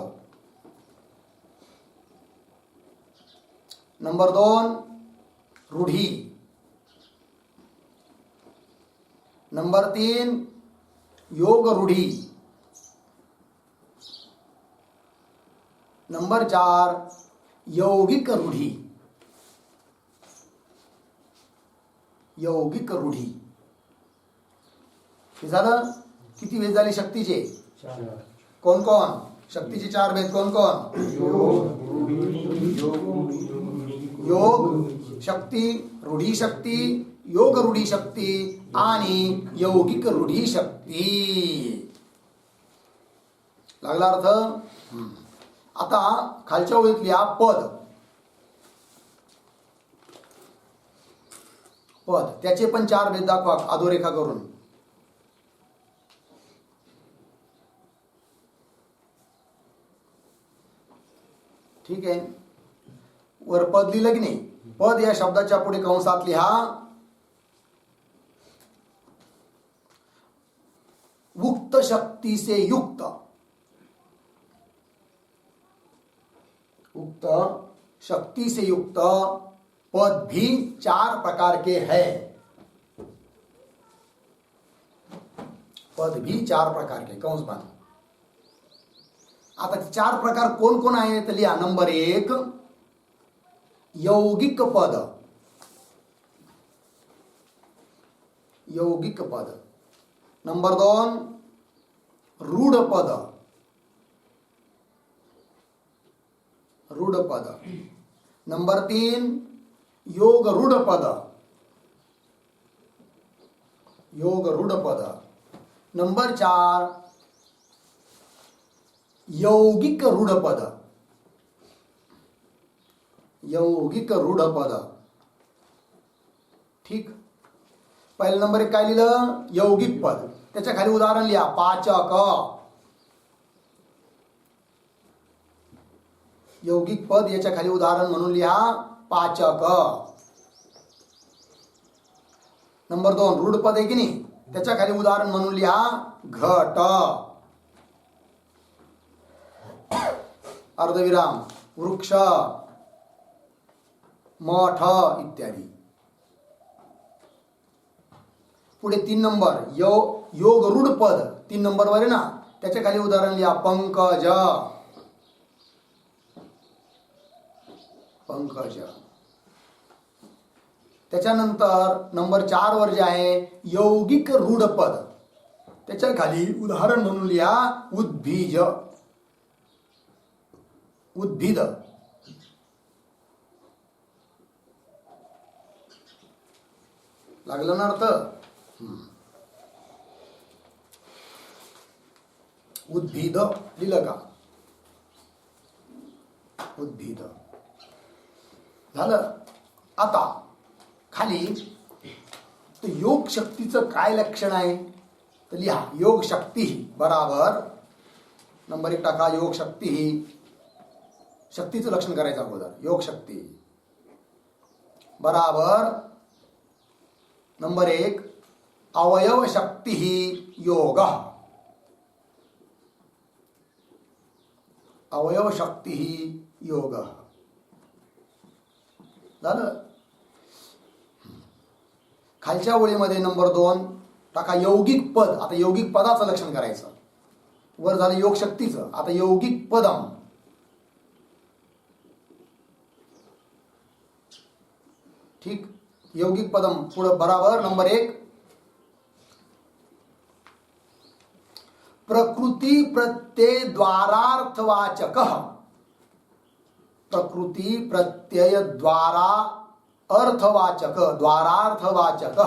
नंबर 2 रूढी. नंबर 3 योग रूढी. नंबर 4 यौगिक रूढी. यौगिक रूढी. हे झालं. किती भेद झाले शक्तीचे? 4. कोण कोण? शक्तीचे 4 भेद कोण कोण? योग शक्ती, रूढी शक्ती, योग रूढी शक्ती आणि यौगिक रूढी शक्ती. लागला अर्थ? आता खालच्या ओळीत लिहा पद. पद त्याचे पण 4 भेद दाखवा अधोरेखा करून. ठीक आहे. वर पद लिहिलं की नाही? पद या शब्दाच्या पुढे कंसात लिहा उक्त शक्ति से युक्त. उक्त शक्ति से युक्त पद भी 4 प्रकार के है. पद भी 4 प्रकार के. कंस बांध. आता 4 प्रकार कोण कोण आहेत लिहा. नंबर 1 यौगिक पद. यौगिक पद. नंबर 2 रूढ पद. रूढ पद. नंबर 3 योग रूढ पद. योग रूढ पद. नंबर 4 यौगिक रूढ पद. यौगिक रूढ पद. ठीक. पहिला नंबर 1 काय लिहिलं? यौगिक पद. त्याच्या खाली उदाहरण लिहा. पाचक. यौगिक पद याच्या खाली उदाहरण म्हणून लिहा पाचक. नंबर 2 रूढ पद आहे की नाही, त्याच्या खाली उदाहरण म्हणून लिहा घट. अर्धविराम वृक्ष, मठ इत्यादी. पुढे 3 नंबर योग रूढ पद 3 नंबरवर आहे ना, त्याच्या खाली उदाहरण लिहा पंकज. पंकज. त्याच्यानंतर नंबर 4 वर जे आहे यौगिक रूढ पद, त्याच्या खाली उदाहरण म्हणून लिहा उद्भिज. उद्भिद. लागलं ना अर्थ? उद्भिद लिहिलं का? उद्भिद झालं. आता खाली तर योग शक्तीचं काय लक्षण आहे तर लिहा योग शक्ती बराबर. नंबर 1 टाका योग शक्ती. शक्तीचं लक्षण करायचं अगोदर. योग शक्ती बराबर नंबर 1 अवयव शक्ती योग. अवयव शक्ती योग झालं. खालच्या ओळीमध्ये नंबर 2 टाका यौगिक पद. आता यौगिक पदाचं लक्षण करायचं. वर झालं योग शक्तीचं, आता यौगिक पदम. ठीक. यौगिक पदम पुढे बराबर नंबर 1 प्रकृती प्रत्यय द्वारार्थवाचक. प्रकृती प्रत्यय द्वारा अर्थवाचक. द्वारार्थवाचक.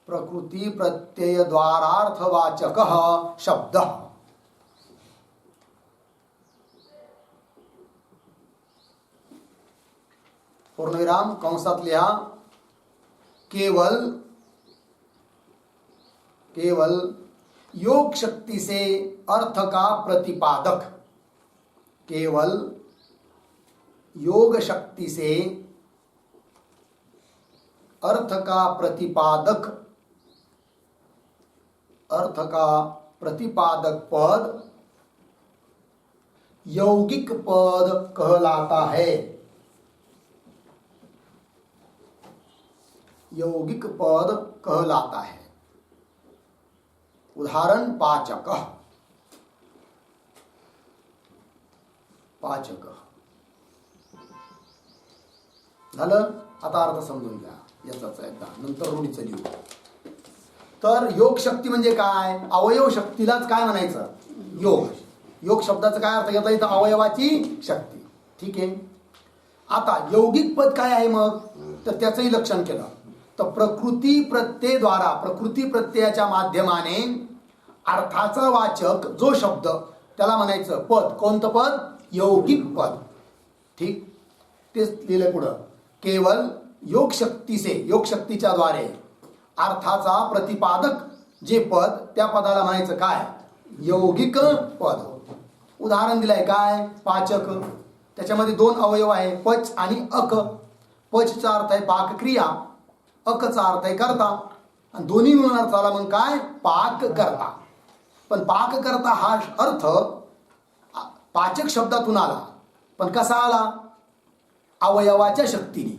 प्रकृती प्रत्यय द्वारार्थवाचक शब्द. पूर्णविराम कंसात लिहा केवल. केवल योग शक्ति से अर्थ का प्रतिपादक. केवल योग शक्ति से अर्थ का प्रतिपादक. अर्थ का प्रतिपादक पद यौगिक पद कहलाता है. यौगिक पद कहलाता है. उदाहरण पाचक. पाचक झालं. आता अर्थ समजून घ्या याचाच एकदा, नंतर रूढीचं लिहू. तर योग शक्ती म्हणजे काय? अवयव शक्तीलाच काय म्हणायचं? योग. योग शब्दाचा काय अर्थ घेता येतं? अवयवाची शक्ती. ठीक आहे. आता यौगिक पद काय आहे मग तर त्याचंही लक्षण केलं. तर प्रकृती प्रत्यय द्वारा, प्रकृती प्रत्ययाच्या माध्यमाने अर्थाचा वाचक जो शब्द त्याला म्हणायचं पद. कोणतं पद? यौगिक पद. ठीक. तेच लिहिलं पुढं. केवल योग शक्ती से, योग शक्तीच्या द्वारे अर्थाचा प्रतिपादक जे पद त्या पदाला म्हणायचं काय? यौगिक पद. उदाहरण दिलंय काय? पाचक. त्याच्यामध्ये 2 अवयव आहे पच आणि अक. पचचा अर्थ आहे पाकक्रिया, अकचा अर्थ आहे करता, आणि दोन्ही मिळून अर्थ आला मग काय? पाक करता. पण पाक करता हा अर्थ पाचक शब्दातून आला, पण कसा आला? अवयवाच्या शक्तीने.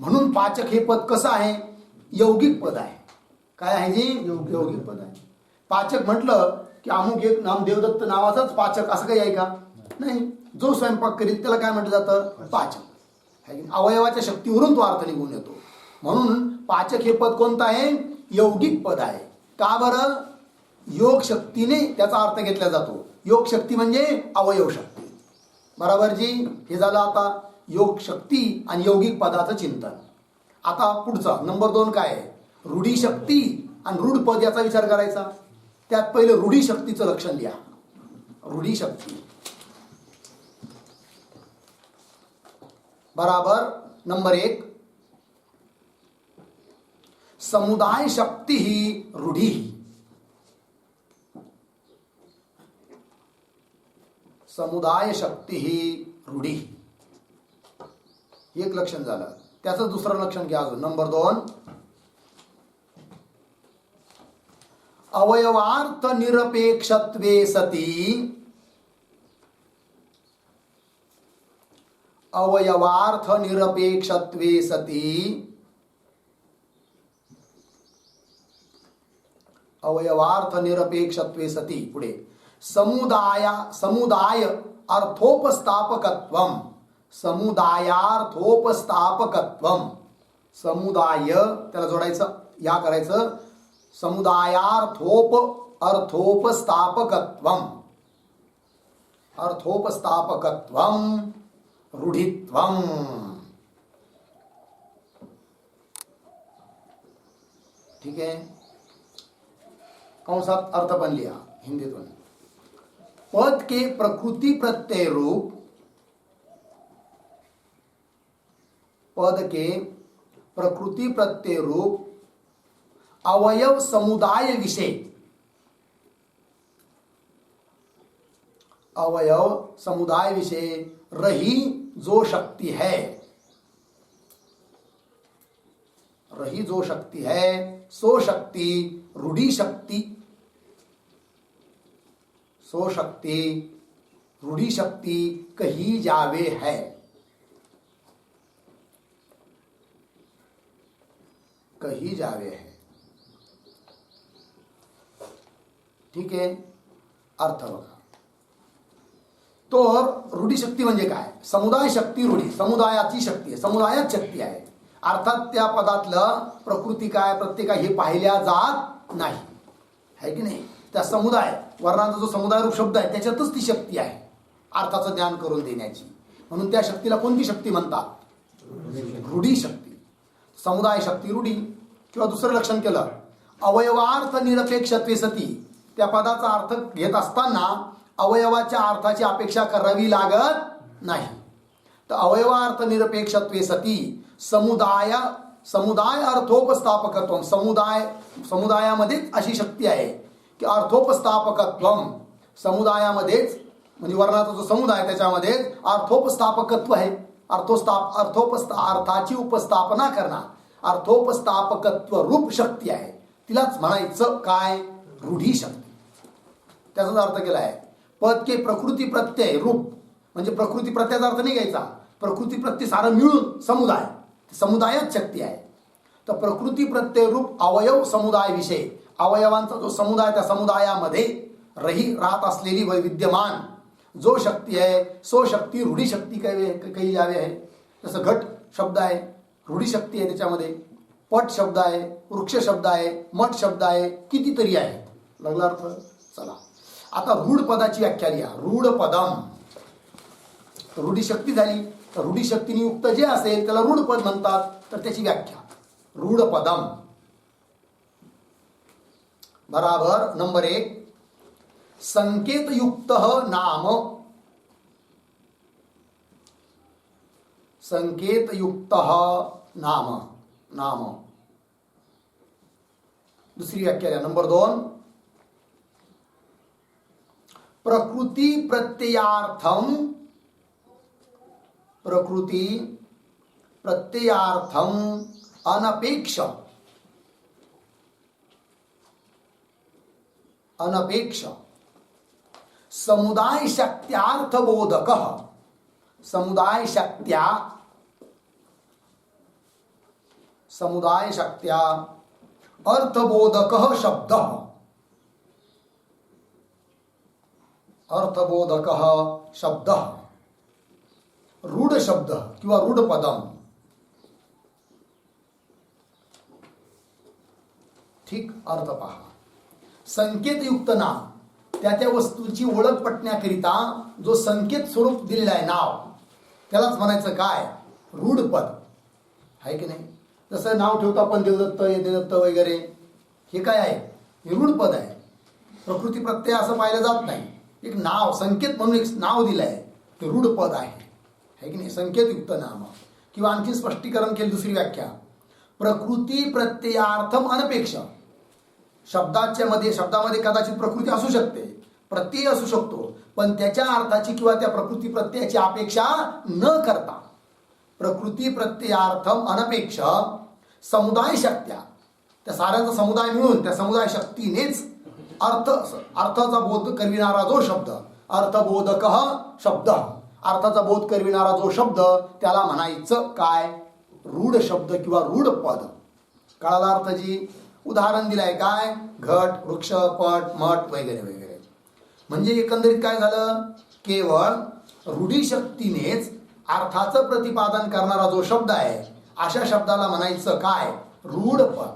म्हणून पाचक हे पद कसं आहे? यौगिक पद आहे. काय आहे जी? यौगिक पद आहे. पाचक म्हटलं की अमुक एक नाम देवदत्त नावाचाच पाचक असं काही आहे का? नाही. जो स्वयंपाक करीत त्याला काय म्हटलं जातं? पाचक. अवयवाच्या शक्तीवरून तो अर्थ निघून येतो. म्हणून पाचक हे पद कोणतं आहे? यौगिक पद आहे. का बरं? योग शक्तीने त्याचा अर्थ घेतला जातो. योग शक्ती म्हणजे अवयव शक्ती. बरोबर जी? हे झालं आता योग शक्ती आणि यौगिक पदाचं चिंतन. आता पुढचा नंबर 2 काय आहे? रूढी शक्ती आणि रूढ पद याचा विचार करायचा. त्यात पहिले रूढी शक्तीचं लक्षण लिहा. रूढी शक्ती बराबर नंबर 1 समुदाय शक्ती ही रूढी ही. समुदाय शक्ती ही रूढी ही. एक लक्षण झालं. त्याचं दुसरं लक्षण घ्या अजून. नंबर 2 अवयवार्थ निरपेक्षत्वे सती. अवयवार्थ निरपेक्षत्वे सती. अवयवार्थ निरपेक्षत्वे सती. पुढे समुदाय अर्थोपस्थापकत्वम. समुदायार्थोपस्थापकत्वम. समुदाय त्याला जोडायचं या करायचं अर्थोपस्थापकत्वम. अर्थोपस्थापकत्वम रूढित्वम. ठीक आहे. कंसात अर्थ पण लिहा हिंदीतून. पद के प्रकृति प्रत्यय रूप. पद के प्रकृति प्रत्यय रूप अवयव समुदाय विषय. अवयव समुदाय विषय रही जो शक्ति है. रही जो शक्ति है सो शक्ति रूढ़ी शक्ति. सो शक्ति रूढ़ी शक्ति कही जावे है. कही जावे है. ठीक आहे. अर्थ बघा. तो रूढी शक्ती म्हणजे काय? समुदाय शक्ती रूढी. समुदायाची शक्ती आहे. समुदायात शक्ती आहे. अर्थात त्या पदातलं प्रकृती काय प्रत्येक काय हे पाहिल्या जात नाही. है की नाही? त्या समुदाय वर्णाचा जो समुदाय रूप शब्द आहे त्याच्यातच ती शक्ती आहे अर्थाचं ज्ञान करून देण्याची. म्हणून त्या शक्तीला कोणती शक्ती म्हणतात? रूढी शक्ती. समुदाय शक्ती रूढी. किंवा दुसरं लक्षण केलं अवयवार्थ निरपेक्षत्वे सती. त्या पदाचा अर्थ घेत असताना अवयवाच्या अर्थाची अपेक्षा करावी लागत नाही. तर अवयवार्थ निरपेक्षत्वे सती समुदाय अर्थोपस्थापकत्व. समुदायामध्येच अशी शक्ती आहे की अर्थोपस्थापकत्वम. समुदायामध्येच म्हणजे वर्णाचा जो समुदाय त्याच्यामध्ये अर्थोपस्थापकत्व आहे. अर्थाची उपस्थापना करणार अर्थोपस्थापकत्व रूप शक्ती आहे. तिलाच म्हणायचं काय? रूढी शक्ती. त्याचा अर्थ केला आहे पद के प्रकृती प्रत्यय रूप. म्हणजे प्रकृती प्रत्ययाचा अर्थ नाही घ्यायचा. प्रकृती प्रत्यय सारं मिळून समुदाय. समुदायात शक्ती आहे. तर प्रकृती प्रत्यय रूप अवयव समुदाय विषय. अवयवांचा जो समुदाय त्या समुदायामध्ये राहत असलेली विद्यमान जो शक्ती आहे सो शक्ती रूढी शक्ती कही जावे आहे. जसं घट शब्द आहे रूढी शक्ती आहे. त्याच्यामध्ये पट शब्द आहे, वृक्ष शब्द आहे, मठ शब्द आहे, कितीतरी आहे. लागला अर्थ. चला आता रूढ पदाची व्याख्या लिहा. रूढ पदम. रूढी शक्ती झाली तर रूढी शक्तीने युक्त जे असेल त्याला रूढ पद म्हणतात. तर त्याची व्याख्या रूढ पदम बराबर नंबर 1 संकेतयुक्त नाम. संकेतयुक्त नाम. नाम. दुसरी व्याख्या द्या. नंबर 2 प्रकृती प्रत्ययार्थम. प्रकृती प्रत्ययार्थम अनपेक्ष. अनपेक्ष समुदाय शक्त्यार्थ बोधक. समुदाय शक्त्या अर्थबोधक शब्द. अर्थबोधक शब्द, रूढ शब्द किंवा रूढ पदम. ठीक, अर्थ पहा. संकेतयुक्त नाम, त्या वस्तूची ओळख पटण्याकरिता जो संकेत स्वरूप दिलेला आहे नाव, त्यालाच म्हणायचं काय? रूढ पद. आहे की नाही? जसं नाव ठेवतो आपण देवदत्त, यदेदत्त वगैरे, हे काय आहे? हे रूढ पद आहे. प्रकृती प्रत्यय असं पाहिलं जात नाही. एक नाव, संकेत म्हणून एक नाव दिलं आहे, ते रूढ पद आहे. है की नाही? संकेतयुक्त नाम. किंवा आणखी स्पष्टीकरण केलं, दुसरी व्याख्या, प्रकृती प्रत्ययार्थम अनपेक्ष. शब्दामध्ये कदाचित प्रकृती असू शकते, प्रत्यय असू शकतो, पण त्याच्या अर्थाची किंवा त्या प्रकृती प्रत्ययाची अपेक्षा न करता, प्रकृती प्रत्ययार्थम अनपेक्ष समुदाय शक्त्या, त्या साऱ्यांचा समुदाय मिळून त्या समुदाय शक्तीनेच अर्थाचा बोध करविणारा जो शब्द, अर्थबोधक शब्द, अर्थाचा बोध करविणारा जो शब्द, त्याला म्हणायचं काय? रूढ शब्द किंवा रूढ पद. कळाला अर्थ जी? उदाहरण दिलंय काय? घट, वृक्ष, पट, मठ वगैरे वगैरे. म्हणजे एकंदरीत काय झालं? केवळ रूढी शक्तीनेच अर्थाचं प्रतिपादन करणारा जो शब्द आहे, अशा शब्दाला म्हणायचं काय? रूढ पद.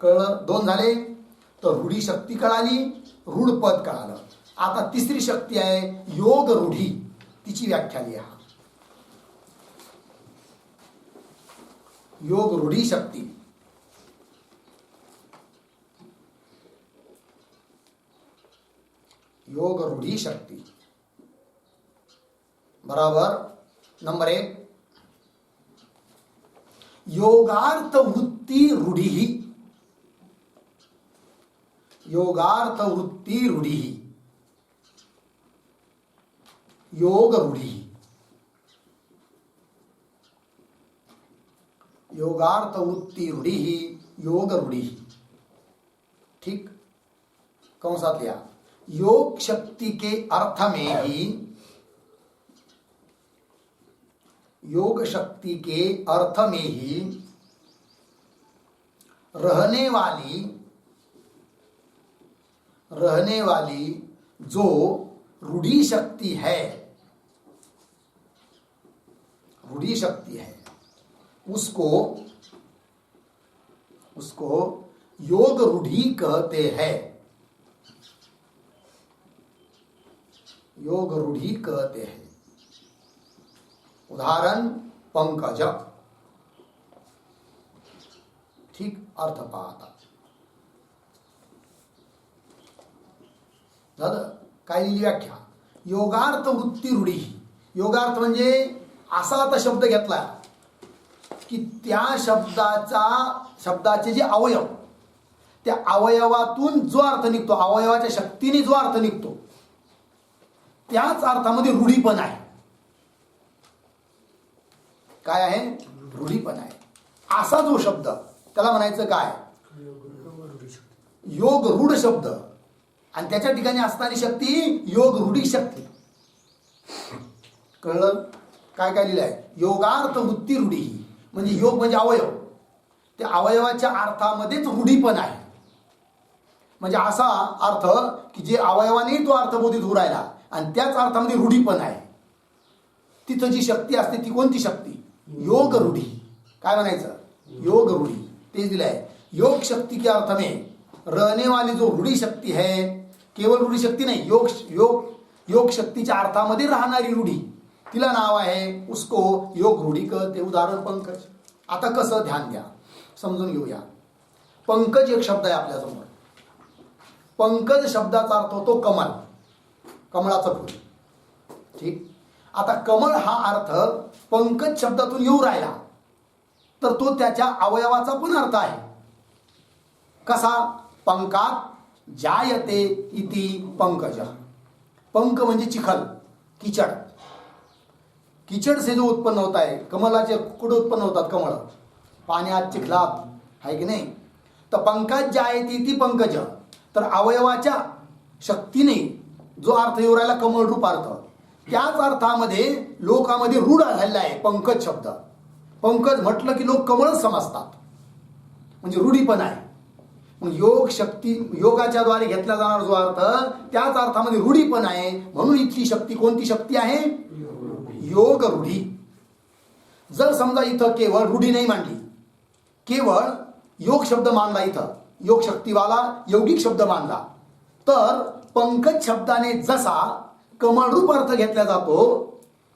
कळलं? दोन झाले. तर रूढी शक्ती कळाली, रूढ पद कळालं. आता तिसरी शक्ती आहे योग रूढी. तिची व्याख्या लिहा. योग रूढी शक्ती. योग रूढी शक्ती बराबर. नंबर 1, योगार्थ वृत्ती रूढी. योगार्थ वृत्ती रूढी. योग रूढी. योगार्थ वृत्ती रूढी, योग रूढी. ठीक, कंसात लिया. योग शक्ति के अर्थ में ही, योग शक्ति के अर्थ में ही रहने वाली जो रूढ़ी शक्ति है, रूढ़ी शक्ति है, उसको योग रूढ़ी कहते हैं. योग रूढ़ी कहते हैं. उदाहरण पंकज. ठीक, अर्थ पाहता झालं. काय लिहिली व्याख्या? योगार्थ वृत्ती रूढी. योगार्थ म्हणजे असा आता शब्द घेतला की त्या शब्दाचे जे अवयव, त्या अवयवातून जो अर्थ निघतो, अवयवाच्या शक्तीने जो अर्थ निघतो, त्याच अर्थामध्ये रूढीपण आहे. काय आहे? रूढीपण आहे. असा जो शब्द, त्याला म्हणायचं काय? योग रूढ शब्द. आणि त्याच्या ठिकाणी असणारी शक्ती योग रूढी शक्ती. कळलं? काय काय लिहिलं आहे? योगार्थ वृत्ती रूढी. म्हणजे योग म्हणजे अवयव, त्या अवयवाच्या अर्थामध्येच रूढीपण आहे. म्हणजे असा अर्थ की जे अवयवाने तो अर्थ बोधित होऊ राहिला आणि त्याच अर्थामध्ये रूढीपण आहे. तिथं जी शक्ती असते ती कोणती शक्ती? योग रूढी. काय म्हणायचं? योग रूढी. तेच दिलं आहे. योग शक्ती के अर्थ में रहने वाली जो रूढी शक्ती है, केवळ रूढी शक्ती नाही, योग योग योग शक्तीच्या अर्थामध्ये राहणारी रूढी, तिला नाव आहे, उसको योग रूढी कहते. उदाहरण पंकज. आता कसं? ध्यान द्या, समजून घेऊया. पंकज एक शब्द आहे आपल्यासमोर. पंकज शब्दाचा अर्थ होतो कमल, कमळाचं फूल. ठीक, आता कमळ हा अर्थ पंकज शब्दातून येऊ राहिला तर तो त्याच्या अवयवाचा पण अर्थ आहे. कसा? पंकात जायते इति पंकज. पंक म्हणजे चिखल, किचड. किचड से जो उत्पन्न होता है, कमलाचे कुठे उत्पन्न होतात? कमळ पाण्यात, चिखलात, आहे की नाही? तर पंकात जायते इति पंकज. तर अवयवाच्या शक्तीने जो अर्थ येऊ राहिला, कमळ रूप अर्थ, त्याच अर्थामध्ये लोकांमध्ये रूढ झालेला आहे पंकज शब्द. पंकज म्हटलं की लोक कमळच समजतात, म्हणजे रूढीपण आहे. मग योग शक्ती, योगाच्या द्वारे घेतला जाणारा जो अर्थ त्याच अर्थामध्ये रूढी पण आहे. म्हणून इथली शक्ती कोणती शक्ती आहे? योग रूढी. जर समजा इथं केवळ रूढी नाही मांडली, केवळ योग शब्द मानला, इथं योग शक्तीवाला यौगिक शब्द मानला, तर पंकज शब्दाने जसा कमळरूप अर्थ घेतला जातो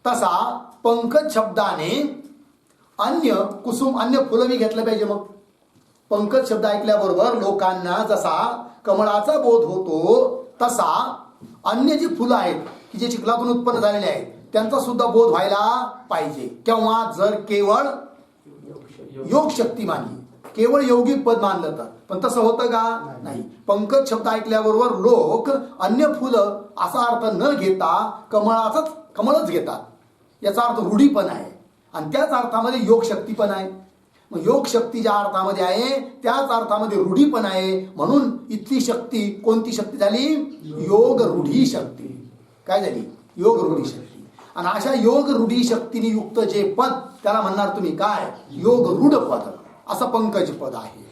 तसा पंकज शब्दाने अन्य कुसुम, अन्य फुलंही घेतलं पाहिजे. मग पंकज शब्द ऐकल्याबरोबर लोकांना जसा कमळाचा बोध होतो तसा अन्य जी फुलं आहेत की जे चिखलातून उत्पन्न झालेले आहेत त्यांचा सुद्धा बोध व्हायला पाहिजे. केव्हा? जर केवळ योग शक्ती मानली, केवळ यौगिक पद मानलं तर. पण तसं होतं का? नाही. पंकज शब्द ऐकल्याबरोबर लोक अन्य फुलं असा अर्थ न घेता कमळच घेतात. याचा अर्थ रूढी पण आहे आणि त्याच अर्थामध्ये योग शक्ती पण आहे. मग योग शक्ती ज्या अर्थामध्ये आहे त्याच अर्थामध्ये रूढी पण आहे. म्हणून इथली शक्ती कोणती शक्ती झाली? योग रूढी शक्ती. काय झाली? योग रूढी शक्ती. आणि अशा योग रूढी शक्तीने युक्त जे पद त्याला म्हणणार तुम्ही काय? योग रूढ पद. असं पंकज पद आहे.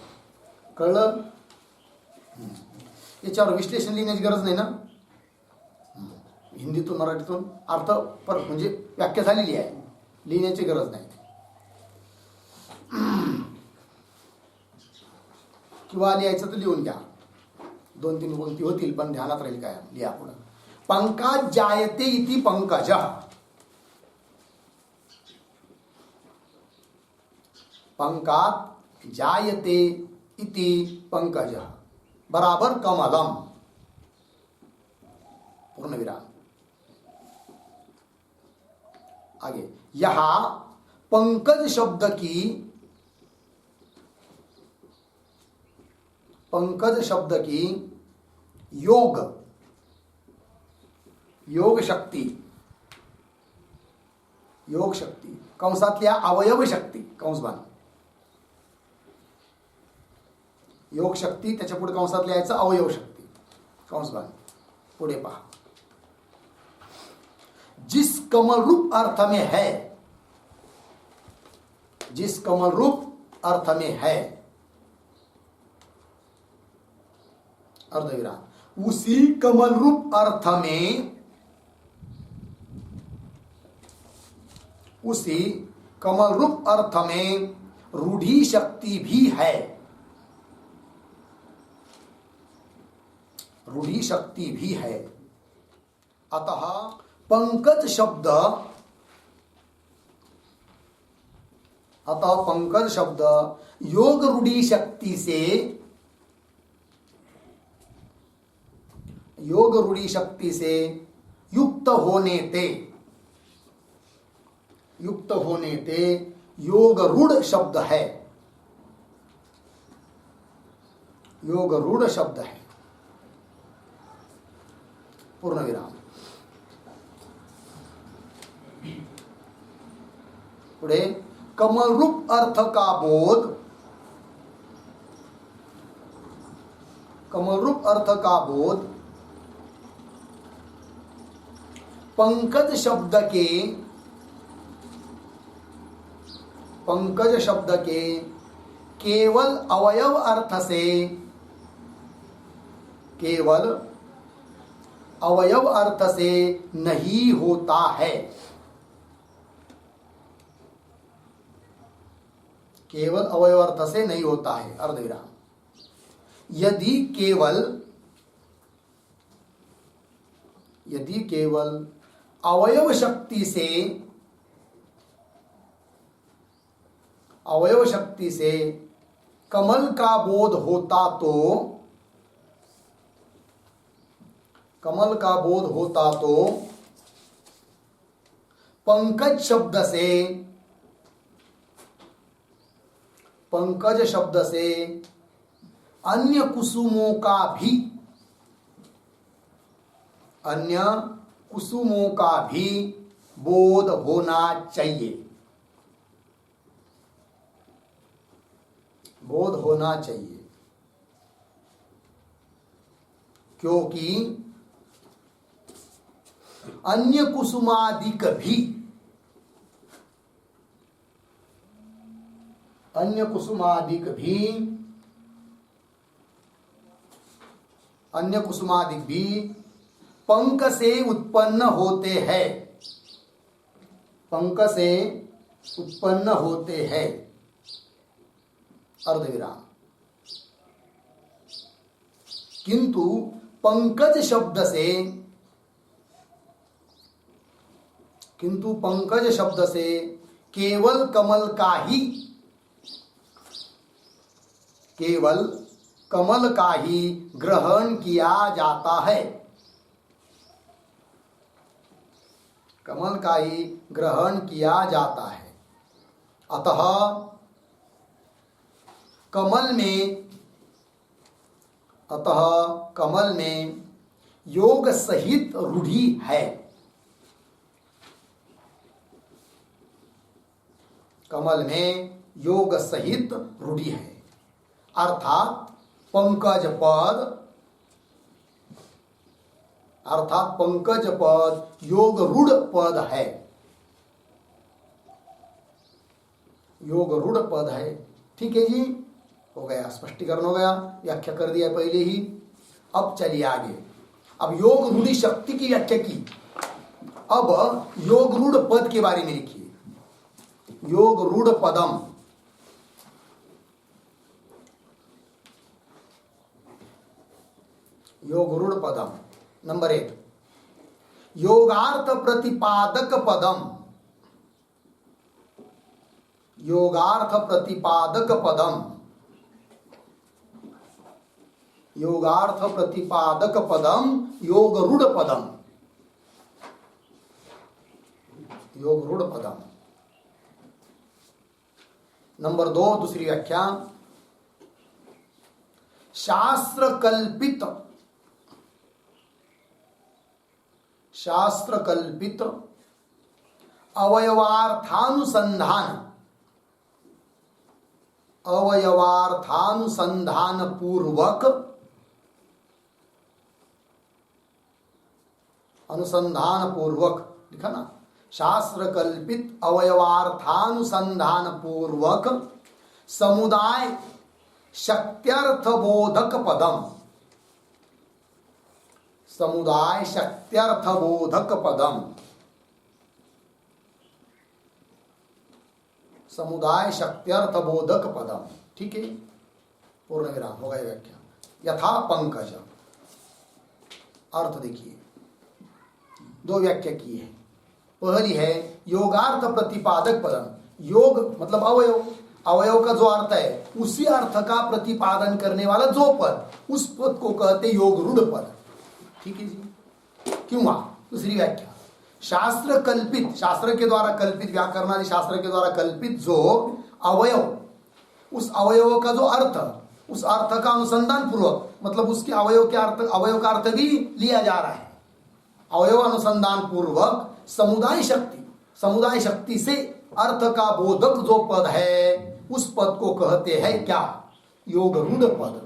कळलं? याच्यावर विश्लेषण लिहिण्याची गरज नाही ना. हिंदीतून मराठीतून अर्थ म्हणजे व्याख्या झालेली आहे, लिहिण्याची गरज नाही. किंवा लिहायचं तर लिहून घ्या, 2-3 गोष्टी होतील पण ध्यानात राहील. काय लिहा पुढं. पंकात जायते इति पंकज. पंकात जायते इति पंकज बराबर कमलम. पूर्ण विराम. आगे. यहां पंकज शब्द की योग शक्ती कंसातल्या अवयव शक्ती, कंसबाण योग शक्ती, त्याच्या पुढे कंसात लिहायचं अवयव शक्ती, कंसबाण. पुढे पहा. जिस कमल रूप अर्थ में है, जिस कमल रूप अर्थ में है, अर्धविराम, उसी कमल रूप अर्थ में, उसी कमल रूप अर्थ में रूढ़ी शक्ति भी है. रूढ़ी शक्ति भी है. अतः पंकज शब्द, योग रूढ़ी शक्ति से युक्त होने ते योग रूढ़ शब्द है. योग रूढ़ शब्द है. पूर्ण विराम. पुढे. कमल रूप अर्थ का बोध, कमल रूप अर्थ का बोध पंकज शब्द के केवल अवयव अर्थ से, केवल अवयव अर्थ से नहीं होता है. केवल अवयव अर्थ से नहीं होता है. अर्धविराम. यदि केवल अवयव शक्ति से कमल का बोध होता तो पंकज शब्द से अन्य कुसुमों का भी बोध होना चाहिए. बोध होना चाहिए. क्योंकि अन्य कुसुमादिक भी अन्य कुसुमादि भी पंख से उत्पन्न होते हैं, पंख से उत्पन्न होते हैं। अर्धविराम। किंतु पंकज शब्द से, किंतु पंकज शब्द से केवल कमल का ही, केवल कमल का ही ग्रहण किया जाता है, कमल का ही ग्रहण किया जाता है। अतः कमल में, अतः कमल में योग सहित रूढ़ी है, कमल में योग सहित रूढ़ी है। अर्थात पंकज पद, अर्थात पंकज पद योग रूढ़ पद है, योग रूढ़ पद है। ठीक है जी, हो गया, स्पष्टीकरण हो गया, व्याख्या कर दिया पहले ही। अब चलिए आगे। अब योग रूढ़ी शक्ति की व्याख्या की, अब योग रूढ़ पद के बारे में लिखिए। योग रूढ़ पदम, योग रूढ़ पदम नंबर 1, योगार्थ प्रतिपादक पदम, योगार्थ प्रतिपादक पदम, योगार्थ प्रतिपादक पदम योग रूढ़ पदम, योग रूढ़ पदम। नंबर 2 दूसरी व्याख्या, शास्त्र कल्पित, शास्त्र कल्पित अवयवार्थानुसंधान, अवयवार्थानुसंधान पूर्वक, अनुसंधान पूर्वक लिखा ना, शास्त्र कल्पित अवयवार्थानुसंधान पूर्वक समुदाय शक्त्यर्थ बोधक पदम, समुदाय शक्त्यर्थ बोधक पदम, समुदाय शक्त्यर्थ बोधक पदम। ठीक है, पूर्ण विराम हो गया व्याख्या। यथा पंकज, अर्थ देखिए, 2 व्याख्या की है। पहली है योगार्थ प्रतिपादक पदम, योग मतलब अवयव, अवयव का जो अर्थ है उसी अर्थ का प्रतिपादन करने वाला जो पद, उस पद को कहते योग रूढ़ पद। ठीक है जी। क्यों? दूसरी व्याख्या, शास्त्र कल्पित, शास्त्र के द्वारा कल्पित, व्याकरणादि शास्त्र के द्वारा कल्पित जो अवयव, उस अवयव का जो अर्थ, उस अर्थ का अनुसंधान पूर्वक, मतलब उसके अवयव के अर्थ, अवयव का अर्थ भी लिया जा रहा है। अवयव अनुसंधान पूर्वक समुदाय शक्ति, समुदाय शक्ति से अर्थ का बोधक जो पद है उस पद को कहते हैं क्या? योग रूढ़ पद।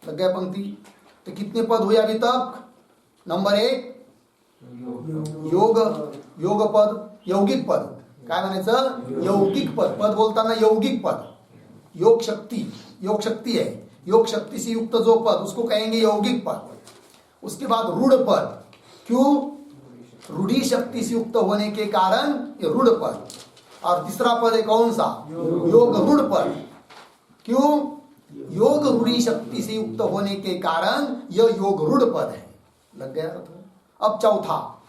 लग गया पंक्ति? तो कितने पद हुए अभी तक? नंबर 1 योग, योग पद, यौगिक पद, काय म्हणायचं? यौगिक पद, पद बोलताना यौगिक पद, योग शक्ति, योग शक्ति है, योग शक्ति से युक्त जो पद उसको कहेंगे यौगिक पद। उसके बाद रूढ़ पद, क्यों? रूढ़ी शक्ति से युक्त होने के कारण ये रूढ़ पद। और तीसरा पद है कौन सा? योग रूढ़ पद, क्यों? योग रूढ़ी शक्ति से युक्त होने के कारण यह योग रूढ़ पद है। लग गया अर्थ? अब चौथा,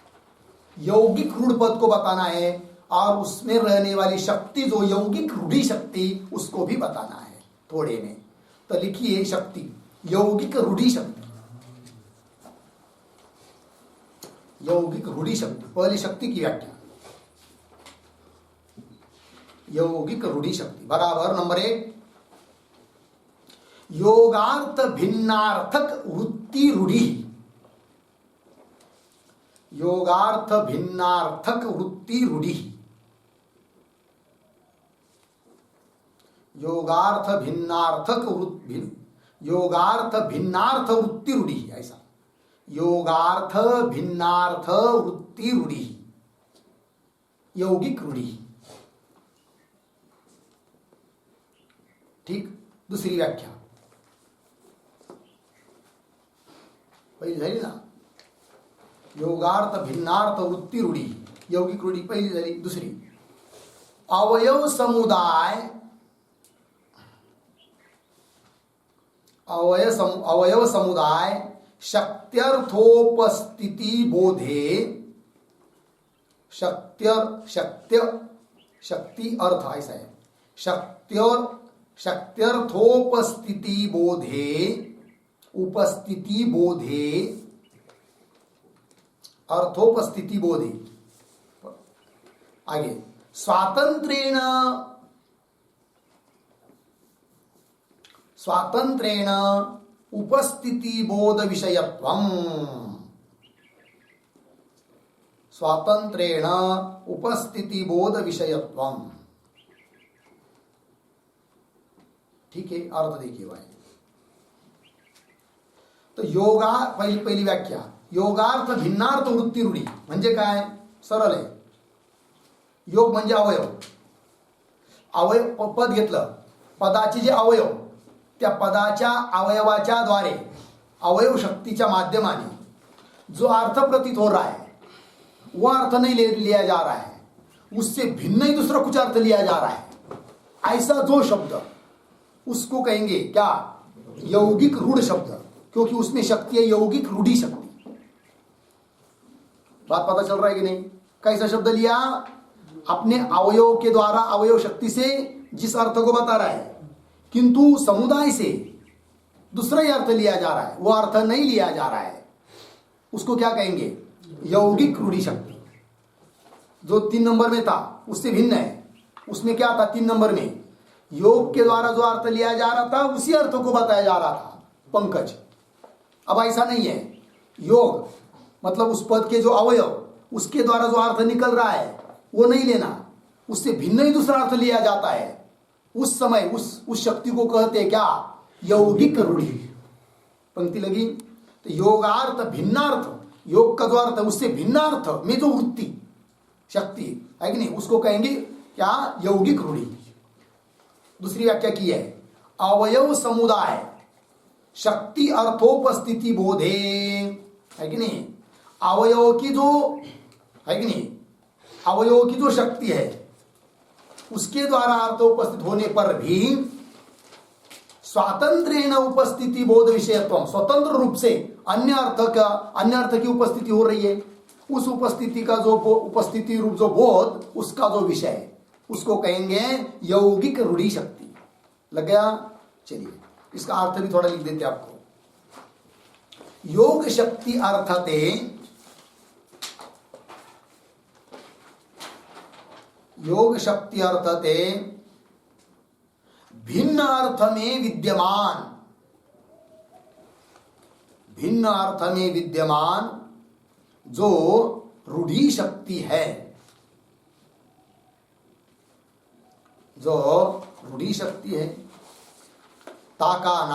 यौगिक रूढ़ पद को बताना है और उसमें रहने वाली शक्ति जो यौगिक रूढ़ी शक्ति उसको भी बताना है थोड़े में। तो लिखिए शक्ति, यौगिक रूढ़ी शक्ति, यौगिक रूढ़ी शक्ति। पहली शक्ति की व्याख्या, यौगिक रूढ़ी शक्ति बराबर नंबर 1 योगार्थ भिन्नार्थक वृत्ति रूढ़ी, योगार्थ भिन्नार्थक वृत्ति रूढ़ी, योगार्थ भिन्नार्थक वृत्ति, योगार्थ भिन्नार्थ वृत्ति रूढ़ी, ऐसा योगार्थ भिन्नार्थ वृत्ति रूढ़ी, यौगिक रूढ़ी। ठीक, दूसरी व्याख्या, पहिली झाली ना. योगार्थ भिन्नार्थ वृत्ती रूढी, यौगिक रूढी पहिली झाली. दुसरी अवयव समुदाय, अवयव समुदाय शक्त्यर्थोपस्थिती बोधे, शक्ति अर्थ ऐसा है, शक्त्यर्थोपस्थिति बोधे, उपस्थिति बोधे, अर्थोपस्थिति बोधे. आगे स्वातंत्रेण उपस्थिति बोध विषयत्वम, स्वातंत्रेण उपस्थिति बोध विषयत्वम. ठीक है, अर्थ देखिए भाई. तो योगा पहिली व्याख्या, योगार्थ भिन्नार्थ वृत्ती रूढी म्हणजे काय? सरळ आहे. योग म्हणजे अवयव, पद घेतलं, पदाचे जे अवयव, त्या पदाच्या अवयवाच्या द्वारे, अवयव शक्तीच्या माध्यमाने जो अर्थ प्रतीत हो रहा है वो अर्थ नहीं लिया जा रहा है, उससे भिन्न ही दूसरा कुछ अर्थ लिया जा रहा है, ऐसा जो शब्द, उसको कहेंगे क्या? यौगिक रूढ़ शब्द, क्योंकि उसमें शक्ति है यौगिक रूढ़ी शक्ति. बात पता चल रहा है कि नहीं? कैसा शब्द लिया? अपने अवयव के द्वारा, अवयव शक्ति से जिस अर्थ को बता रहा है, किंतु समुदाय से दूसरा ही अर्थ लिया जा रहा है, वो अर्थ नहीं लिया जा रहा है, उसको क्या कहेंगे? यौगिक रूढ़ी शक्ति. जो 3 नंबर में था उससे भिन्न है. उसमें क्या था? 3 नंबर में योग के द्वारा जो अर्थ लिया जा रहा था उसी अर्थ को बताया जा रहा था, पंकज. अब ऐसा नहीं है. योग मतलब उस पद के जो अवयव, उसके द्वारा जो अर्थ निकल रहा है वो नहीं लेना, उससे भिन्न ही दूसरा अर्थ लिया जाता है. उस समय उस शक्ति को कहते हैं क्या? यौगिक रूढ़ी. पंक्ति लगी. तो योगार्थ भिन्नार्थ, योग का जो अर्थ है उससे भिन्नार्थ में जो वृत्ति शक्ति है कि नहीं, उसको कहेंगे क्या? यौगिक रूढ़ी. दूसरी व्याख्या की है, अवयव समुदाय शक्ति अर्थोपस्थिति बोधे, है कि नहीं? अवयव की जो है कि नहीं, अवयव की जो शक्ति है उसके द्वारा अर्थ उपस्थित होने पर भी स्वातंत्रेण उपस्थिति बोध विषयत्व, स्वतंत्र रूप से अन्य अर्थ की उपस्थिति हो रही है, उस उपस्थिति का जो उपस्थिति रूप जो बोध, उसका जो विषय है, उसको कहेंगे यौगिक रूढ़ी शक्ति. लग गया? चलिए इसका अर्थ भी थोड़ा लिख देते आपको. योग शक्ति अर्थते, योग शक्ति अर्थते भिन्न अर्थ में विद्यमान, भिन्न अर्थ में विद्यमान जो रूढ़ी शक्ति है, जो रूढ़ी शक्ति है, ताका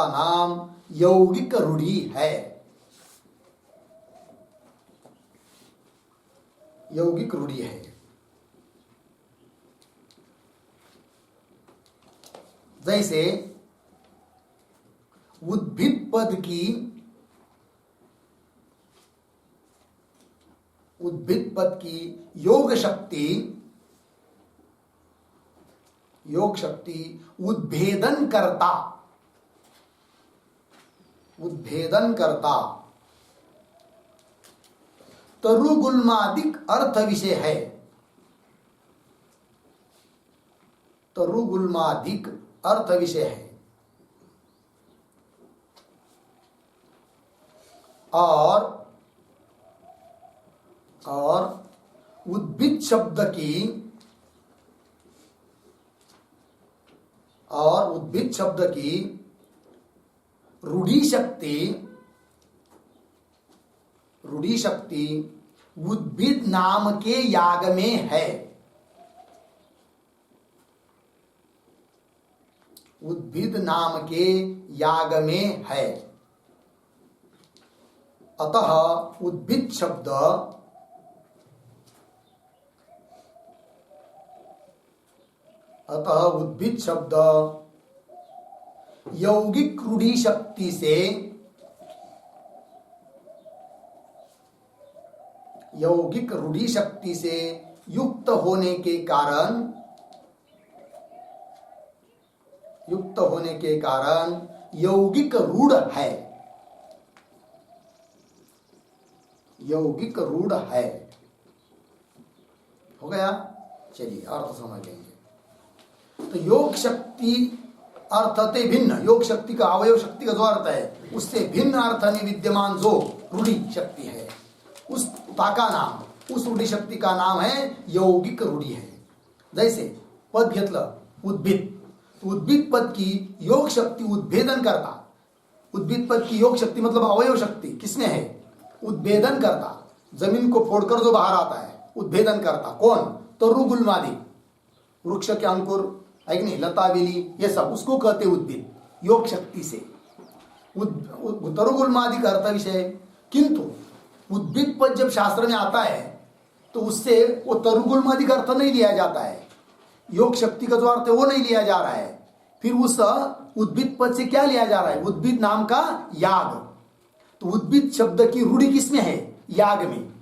नाम यौगिक रूढ़ी है. यौगिक रूढ़ी है. जैसे उद्भिद पद की योग शक्ति उद्भेदन करता तरुगुल्मादिक अर्थ विषय है. तरुगुल्मादिक अर्थ विषय है. और उद्भिद शब्द की रूढ़ी शक्ति उद्भिद नाम के याग में है. उद्भिद नाम के याग में है. अतः उद्भिद शब्द यौगिक रूढ़ी शक्ति से युक्त होने के कारण यौगिक रूढ़ है। यौगिक रूढ़ है। हो गया? चलिए अर्थ समझ लेंगे। तो योग शक्ति अर्थते भिन्न, योग शक्ति का अवयव शक्ति का जो अर्थ है उससे भिन्न अर्थ में विद्यमान जो रूढ़ी शक्ति है उसका नाम, उस रूढ़ी शक्ति का नाम है यौगिक रूढ़ी है। जैसे पद घेतलं उद्भिद, उद्भिद पद की योग शक्ति उद्भेदन करता, उद्भिद पद की योग शक्ति मतलब अवयव शक्ति किसमें है? उद्भेदन करता, जमीन को फोड़कर जो बाहर आता है उद्भेदन करता। कौन? तरुगुल्मादि, वृक्ष के अंकुर है कि नहीं, लता बेली, ये सब उसको कहते उद्भिद योग शक्ति से। तरुगुल्मादि का अर्थ विषय। किंतु उद्भिद पद जब शास्त्र में आता है तो उससे वो तरुगुल्मादि का अर्थ नहीं लिया जाता है, योग शक्ति का जो अर्थ है वो नहीं लिया जा रहा है। फिर उस उद्भिद पद से क्या लिया जा रहा है? उद्भिद नाम का याग। तो उद्भिद शब्द की रूढ़ी किसमें है? याग में।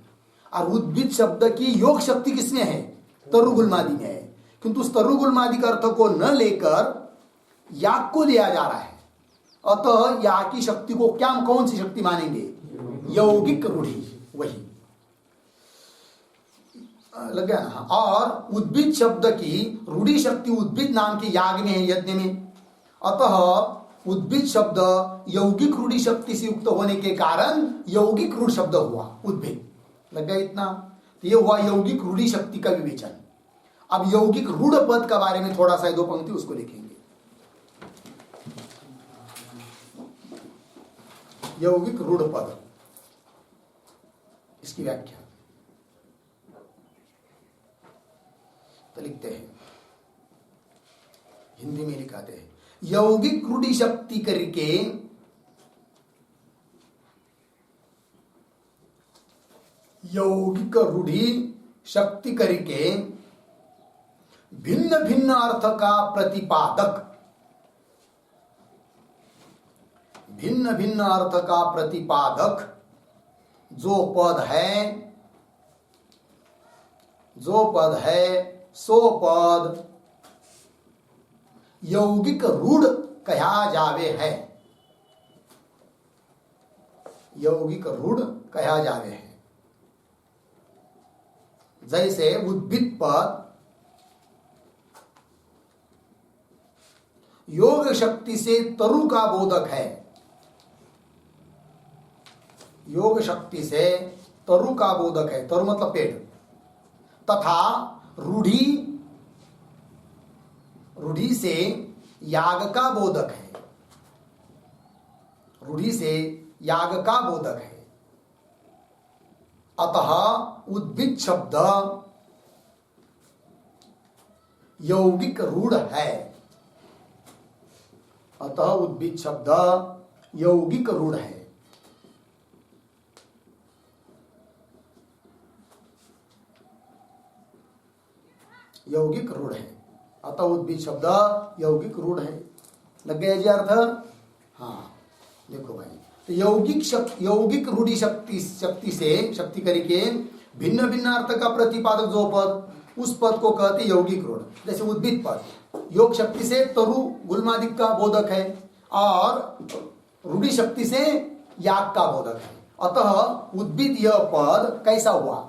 और उद्भिद शब्द की योग शक्ति किसमें है? तरुगुल्मादि में है। किंतु उस तरुगुल्मादि का अर्थ को न लेकर याग को लिया जा रहा है। अतः याग की शक्ति को क्या, कौन सी शक्ति मानेंगे? यौगिक रूढ़ी, वही लग गया ना। और उद्भिद शब्द की रूढ़ी शक्ति उद्भिद नाम के याग में है, यज्ञ में। अतः उद्भिद शब्द यौगिक रूढ़ी शक्ति से युक्त होने के कारण यौगिक रूढ़ शब्द हुआ उद्भिद। लग गया इतना? तो ये हुआ यौगिक रूढ़ी शक्ति का विवेचन। अब यौगिक रूढ़ पद का बारे में थोड़ा सा 2 पंक्ति उसको लिखेंगे। यौगिक रूढ़ पद, इसकी व्याख्या तो लिखते हैं, हिंदी में लिखाते हैं, यौगिक रूढ़ी शक्ति करके यौगिक रूढ़ी शक्ति करके भिन्न भिन्न अर्थ का प्रतिपादक, भिन्न भिन्न अर्थ का प्रतिपादक जो पद है सो पद यौगिक रूढ़ कहा जावे है। यौगिक रूढ़ कहा जावे है। जैसे उद्भिद पद योग शक्ति से तरु का बोधक है, योग शक्ति से तरु का बोधक है, तरु मतलब पेड़, तथा रूढ़ी से याग का बोधक है, रूढ़ी से याग का बोधक है। अतः उद्भिद शब्द यौगिक रूढ़ है। अतः उद्भिद शब्द यौगिक रूढ़ है। यौगिक रूढ़ है। अतः उद्भिद शब्द यौगिक रूढ़ है। लग गया जी अर्थ? हाँ, देखो भाई, तो यौगिक रूढ़ी शक्ति से शक्ति करके भिन्न भिन्न अर्थ का प्रतिपादक जो पद, उस पद को कहते यौगिक रूढ़। जैसे उद्भिद पद योग शक्ति से तरु गुल्मादिक का बोधक है और रूढ़ी शक्ति से याग का बोधक है। अतः उद्भिद यह पद कैसा हुआ?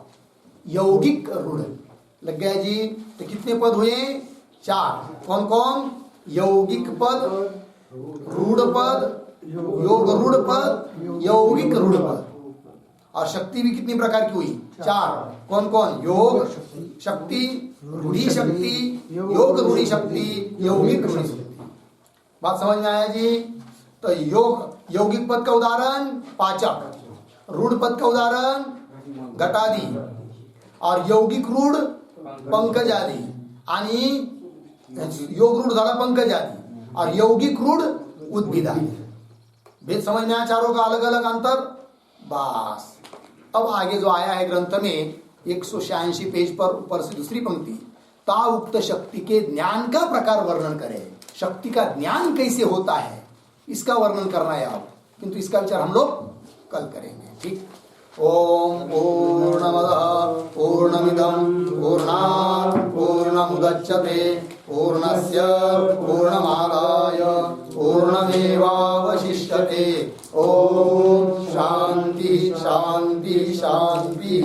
यौगिक रूढ़। लग गया जी? तो कितने पद हुए? 4। कौन कौन? यौगिक पद, रूढ़ पद, योग रूढ़ पद, यौगिक रूढ़ पद। और शक्ति भी कितनी प्रकार की हुई? 4। कौन कौन? योग शक्ति, रूढ़ी शक्ति, योग रूढ़ी शक्ति, यौगिक रूढ़ी शक्ति। बात समझ में आया जी? तो यौगिक पद का उदाहरण पाचक, रूढ़ पद का उदाहरण घटादि, और यौगिक रूढ़ पंकज आदि, आणि योग रूढ़ झाला पंकज आदि, और यौगिक रूढ़ उद्भिद आदि। भेद समझ में आया चारों का अलग अलग अंतर? बस अब आगे जो आया है ग्रंथ में 186 पेज पर ऊपर से दूसरी पंक्ति, ता उक्त शक्ति के ज्ञान का प्रकार वर्णन करे। शक्ति का ज्ञान कैसे होता है इसका वर्णन करना है आप, किंतु इसका विचार हम लोग कल करेंगे। ठीक। ओम पूर्णमदः पूर्णमिदं पूर्णात् पूर्णमुदच्यते पूर्णस्य पूर्णमादाय पूर्णमेवावशिष्यते। ओम शांति शांति शांति।